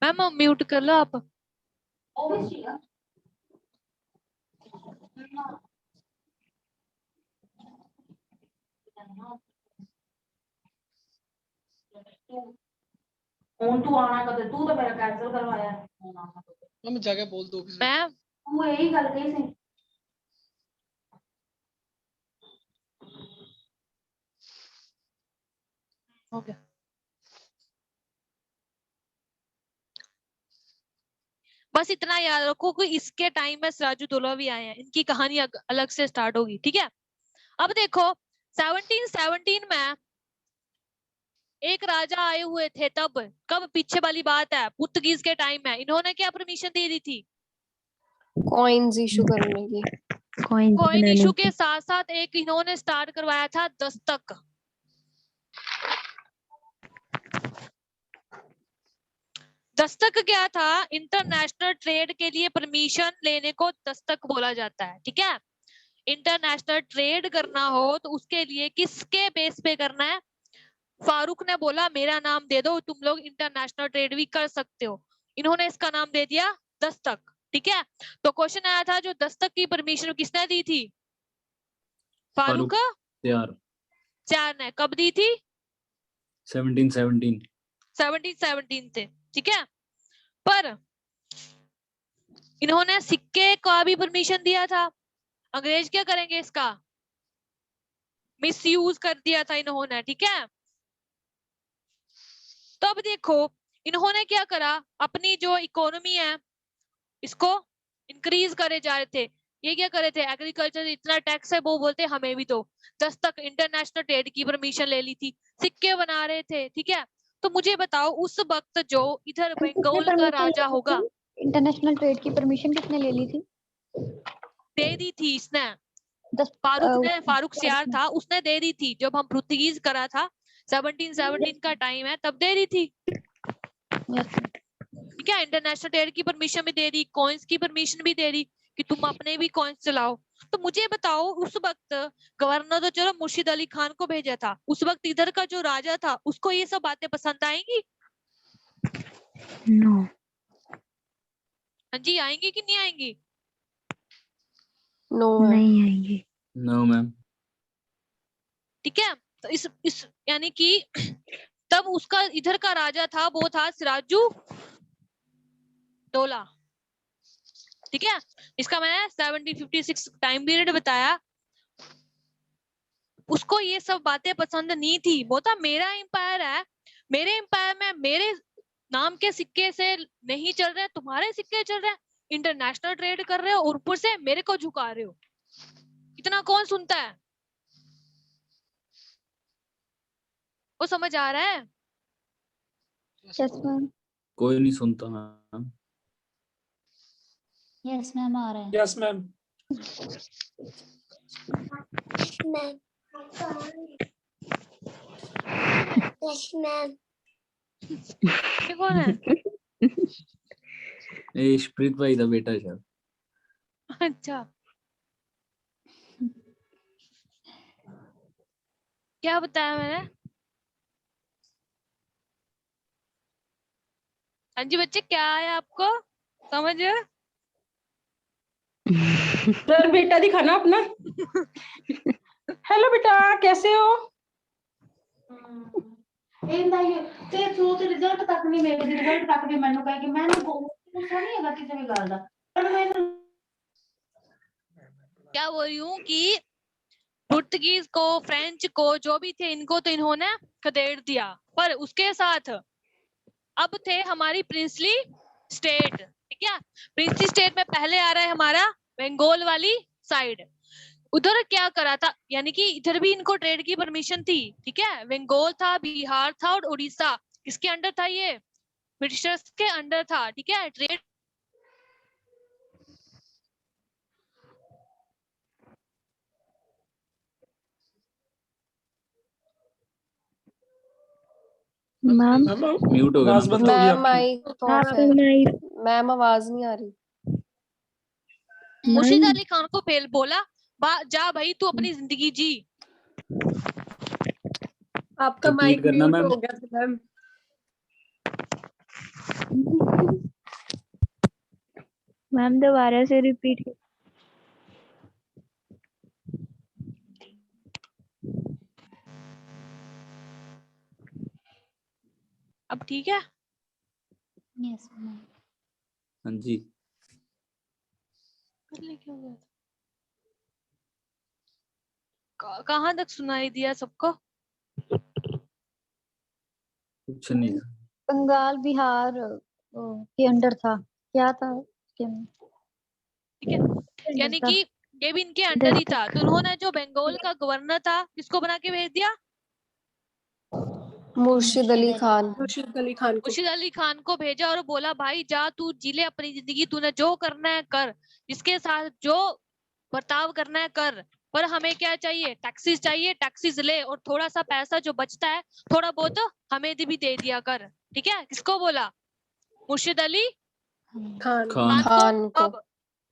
मैम म्यूट कर लो आप।
फोन तू आना कदे तू तो मेरा कैंसिल करवाया
मैं जाके बोल दो किसी
मैम
तू यही गल कही सी।
हो गया। बस इतना याद रखो कि इसके टाइम में सिराजू दौला भी आए हैं, इनकी कहानी अलग से स्टार्ट होगी, ठीक है। अब देखो 1717 में एक राजा आए हुए थे, तब कब पीछे वाली बात है, पुर्तगीज के टाइम में। इन्होंने क्या परमिशन दे दी थी?
कॉइन्स इशू करने की।
कॉइन इशू के साथ साथ एक इन्होंने स्टार्ट करवाया था दस्तक। दस्तक क्या था? इंटरनेशनल ट्रेड के लिए परमिशन लेने को दस्तक बोला जाता है, ठीक है। इंटरनेशनल ट्रेड करना हो तो उसके लिए किसके बेस पे करना है? फारूक ने बोला मेरा नाम दे दो, तुम लोग इंटरनेशनल ट्रेड भी कर सकते हो। इन्होंने इसका नाम दे दिया दस्तक, ठीक है। तो क्वेश्चन आया था जो दस्तक की परमिशन किसने दी थी? फारूक चार ने। कब दी थी? 1717 से, ठीक है। पर इन्होंने सिक्के का भी परमिशन दिया था। अंग्रेज क्या करेंगे? इसका मिस यूज कर दिया था इन्होंने, ठीक है। तो अब देखो इन्होंने क्या करा, अपनी जो इकोनॉमी है इसको इंक्रीज करे जा रहे थे। ये क्या करे थे? एग्रीकल्चर इतना टैक्स है, वो बोलते हमें भी दो। दस्तक इंटरनेशनल ट्रेड की परमिशन ले ली थी, सिक्के बना रहे थे, ठीक है। तो मुझे बताओ उस वक्त जो इधर बंगाल का राजा होगा,
इंटरनेशनल ट्रेड की परमिशन किसने ले ली थी?
दे दी थी इसने, फारूक ने। फारूक सियार था, उसने दे दी थी। जब हम पुर्तगीज करा था 1717 का टाइम है, तब दे दी थी, ठीक है। इंटरनेशनल ट्रेड की परमिशन भी दे दी, कॉइन्स की परमिशन भी दे दी कि तुम अपने भी कॉइन्स चलाओ। तो मुझे बताओ उस वक्त गवर्नर तो चलो मुर्शिद अली खान को भेजा था, उस वक्त इधर का जो राजा था उसको ये सब बातें पसंद आएंगी?
नो।
हाँ जी, आएंगी कि नहीं आएंगी?
नो
नहीं आएंगी।
No ma'am.
ठीक है। तो इस यानी कि तब उसका इधर का राजा था, वो था सिराजू दौला, ठीक है। इसका मैंने 1756 टाइम पीरियड बताया। उसको ये सब बातें पसंद नहीं थी। वो था मेरा एम्पायर है, मेरे एम्पायर में मेरे नाम के सिक्के से नहीं चल रहे, तुम्हारे सिक्के चल रहे हैं, इंटरनेशनल ट्रेड कर रहे हो और ऊपर से मेरे को झुका रहे हो। इतना कौन सुनता है? वो समझ आ रहा है?
Yes ma'am.
कोई नहीं सुनता मैम।
यस मैम आ रहा है।
Yes ma'am.
Yes ma'am.
ये कौन है?
ये इशप्रीत भाई का बेटा शायद।
अच्छा, क्या बताया मैंने? हाँ जी बच्चे, क्या आया आपको समझ?
सर बेटा दिखाना अपना। हेलो बेटा, कैसे हो? ते रिजल्ट तक नहीं, मेरे रिजल्ट तक भी मैंने कहा कि मैंने पूछा नहीं है किसी भी गल दा, पर मैंने
क्या बोल रही हूँ कि पुर्तगीज को, फ्रेंच को, जो भी थे, इनको तो इन्होंने खदेड़ दिया। पर उसके साथ अब थे हमारी प्रिंसली स्टेट, ठीक है। प्रिंसली स्टेट में पहले आ रहा है हमारा बंगाल वाली साइड। उधर क्या करा था, यानी कि इधर भी इनको ट्रेड की परमिशन थी, ठीक है। बंगाल था, बिहार था और उड़ीसा किसके अंडर था? ये ब्रिटिशर्स के अंडर था, ठीक है। ट्रेड
मैम
म्यूट हो गया
आवाज बंद हो गई
मैम
आपकी।
माइक ऑफ है। मैम आवाज नहीं आ रही।
मुर्शिद अली खान को बोला जा भाई तू अपनी जिंदगी जी।
आपका
Repeat
माइक
करना,
म्यूट
मैम।
हो गया था मैम।
मैम दोबारा से रिपीट।
अब ठीक है?
Yes ma'am.
हाँ जी।
क्या हुआ था? कहाँ तक सुनाई दिया सबको?
कुछ नहीं।
बंगाल बिहार के अंडर था, क्या था उसके अंदर?
ठीक है, यानी
था।
कि ये भी इनके अंडर ही था। तो उन्होंने जो बंगाल का गवर्नर था किसको बना के भेज दिया?
मुर्शिद अली खान।
मुर्शिद अली खान को।
मुर्शिद अली खान को भेजा और बोला भाई जा तू जी ले अपनी जिंदगी, तूने जो करना है कर, जिसके साथ जो बर्ताव करना है कर, पर हमें क्या चाहिए? टैक्सीज चाहिए, टैक्सीज ले, और थोड़ा सा पैसा जो बचता है थोड़ा बहुत हमें भी दे दिया कर। ठीक है, किसको बोला? मुर्शिद अली
खान।
खान।
खान को।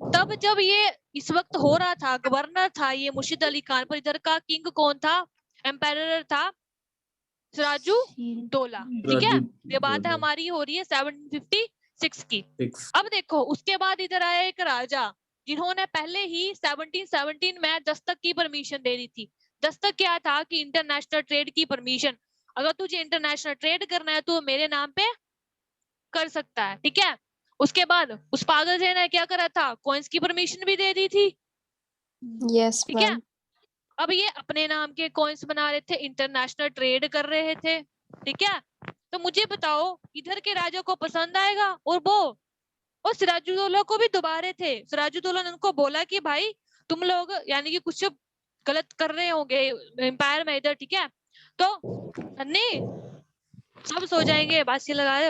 तब जब ये इस वक्त हो रहा था, गवर्नर था ये मुर्शिद अली खान, पर इधर का किंग कौन था? एम्पायर था सिराजुद्दौला। ठीक है, ये बात है हमारी हो रही है 1756 की। अब देखो उसके बाद इधर आया एक राजा जिन्होंने पहले ही 1717 में दस्तक की परमिशन दे दी थी। दस्तक क्या था? कि इंटरनेशनल ट्रेड की परमिशन, अगर तुझे इंटरनेशनल ट्रेड करना है तो मेरे नाम पे कर सकता है। ठीक है, उसके बाद उस पागल से ने क्या करा था? कॉइंस की परमिशन भी दे दी थी।
यस
ठीक है,
मैम।
अब ये अपने नाम के कॉइंस बना रहे थे, इंटरनेशनल ट्रेड कर रहे थे। ठीक है, तो मुझे बताओ इधर के राजा को पसंद आएगा? और सिराजुद्दौला को भी दुबारे थे। सिराजुद्दौला ने उनको बोला कि भाई तुम लोग यानी कि कुछ गलत कर रहे होंगे एम्पायर में इधर। ठीक है, तो अन्नी सब सो जाएंगे, बासी लगाए।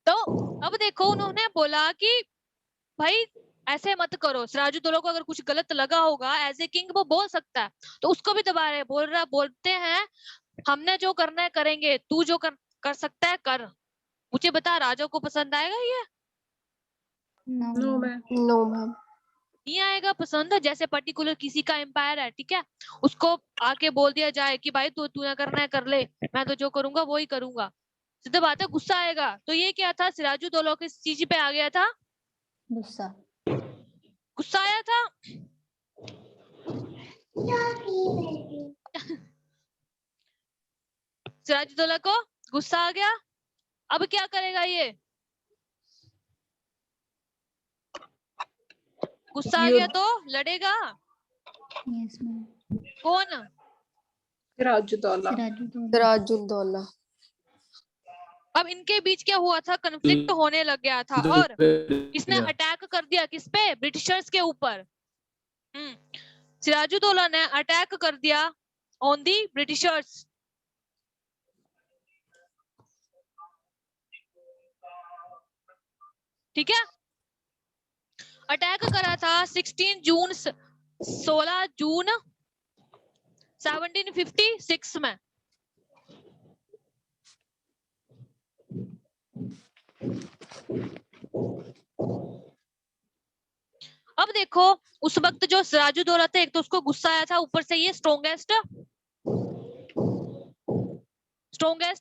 तो अब देखो उन्होंने बोला कि भाई ऐसे मत करो। सिराजुद्दौला को अगर कुछ गलत लगा होगा एज ए किंग वो बोल सकता है, तो उसको भी दबा रहे, बोलते हैं हमने जो करना है करेंगे, तू जो कर सकता है कर। मुझे बता राजा को पसंद आएगा ये?
No ma'am.
No ma'am.
नहीं आएगा पसंद। जैसे पर्टिकुलर किसी का एम्पायर है, ठीक है, उसको आके बोल दिया जाए कि भाई तूने करना है कर ले, मैं तो जो करूंगा वो ही करूंगा, सीधा बात है गुस्सा आएगा। तो ये क्या था? सिराजुद्दौला किस चीज पे आ गया था?
गुस्सा।
गुस्सा आया था। सिराजुद्दौला को गुस्सा आ गया। अब क्या करेगा ये? गुस्सा आ गया तो लड़ेगा
यस मैम।
कौन?
सिराजुद्दौला।
सिराजुद्दौला।
अब इनके बीच क्या हुआ था? कन्फ्लिक्ट होने लग गया था और इसने अटैक कर दिया किस पे? ब्रिटिशर्स के ऊपर। सिराजुद्दौला ने अटैक कर दिया ऑन दी ब्रिटिशर्स। ठीक है, अटैक करा था 16 जून 1756 में। अब देखो उस वक्त जो सिराजुद्दौला था, एक तो उसको गुस्सा आया था, ऊपर से ये स्ट्रॉन्गेस्ट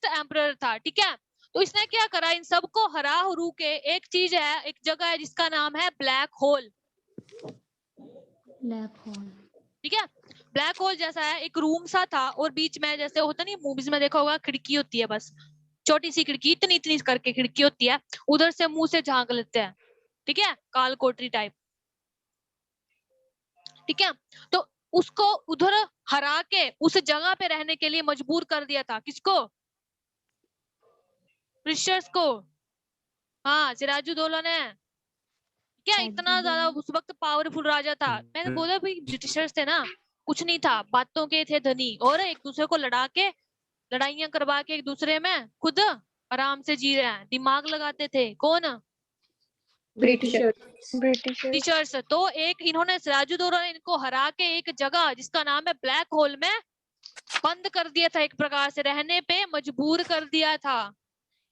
एम्परर था। ठीक है, तो इसने क्या करा? इन सबको हरा हरू के एक चीज है, एक जगह है जिसका नाम है ब्लैक होल। ठीक है, ब्लैक होल जैसा है, एक रूम सा था और बीच में जैसे होता नहीं मूवीज में देखा होगा, खिड़की होती है, बस छोटी सी खिड़की, इतनी इतनी करके खिड़की होती है, उधर से मुंह से झांक लेते हैं। ठीक है, काल कोठरी टाइप। ठीक है, तो उसको उधर हरा के उस जगह पे रहने के लिए मजबूर कर दिया था। किसको? ब्रिटिशर्स को। हाँ, सिराजुद्दौला ने। क्या इतना ज्यादा उस वक्त पावरफुल राजा था। मैंने बोला भाई ब्रिटिशर्स थे ना, कुछ नहीं था, बातों के थे धनी, और एक दूसरे को लड़ाइयां करवा के एक दूसरे में खुद आराम से जी रहे हैं, दिमाग लगाते थे। कौन? ब्रिटिशर्स। तो एक इन्होंने सिराजुद्दौला ने इनको हरा के एक जगह जिसका नाम है ब्लैक होल में बंद कर दिया था, एक प्रकार से रहने पे मजबूर कर दिया था।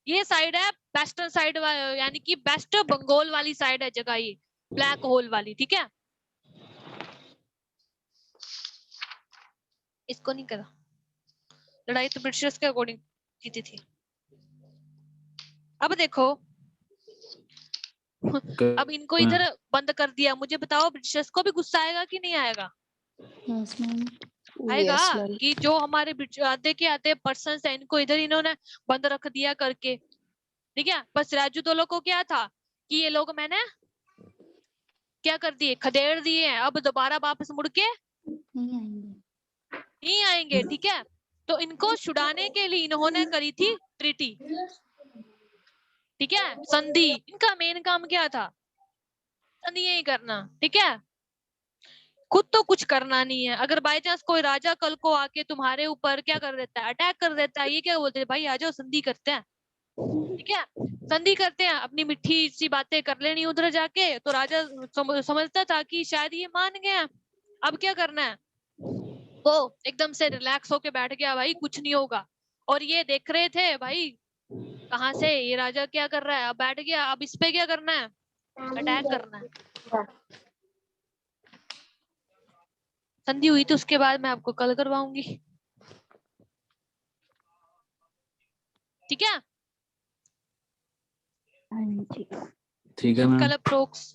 ये साइड है वेस्टर्न साइड, यानी कि वेस्ट बंगाल वाली साइड है जगह ये, ब्लैक होल वाली। ठीक है, इसको नहीं करा। लड़ाई तो ब्रिटिशर्स के अकॉर्डिंग जीती थी। अब देखो अब इनको इधर बंद कर दिया, मुझे बताओ ब्रिटिशर्स को भी गुस्सा आएगा कि नहीं आएगा?
Yes ma'am.
आएगा
यस मैम।
कि जो हमारे आधे के आधे पर्सन है इनको इधर इन्होंने बंद रख दिया करके, ठीक है। बस सिराजुद्दौला को क्या था कि ये लोग मैंने क्या कर दिए, खदेड़ दिए हैं, अब दोबारा वापस मुड़ के
नहीं आएंगे।
नहीं आएंगे, ठीक है। तो इनको छुड़ाने के लिए इन्होंने करी थी ट्रीटी, ठीक है, संधि। इनका मेन काम क्या था? संधि ही करना, ठीक है। खुद तो कुछ करना नहीं है। अगर बाय चांस कोई राजा कल को आके तुम्हारे ऊपर क्या कर देता है, अटैक कर देता है, ये क्या बोलते हैं, भाई आ जाओ संधि करते हैं, ठीक है। संधि करते हैं, अपनी मिठी सी बातें कर लेनी उधर जाके। तो राजा समझता था कि शायद ये मान गए हैं, अब क्या करना है। वो एकदम से रिलैक्स होके बैठ गया, भाई कुछ नहीं होगा। और ये देख रहे थे भाई कहाँ से ये राजा क्या कर रहा है, अब बैठ गया, अब इस पे क्या करना है, अटैक करना है। संधि हुई तो उसके बाद मैं आपको कल करवाऊंगी, ठीक है।
ठीक है मैम।
कल अप्रोक्स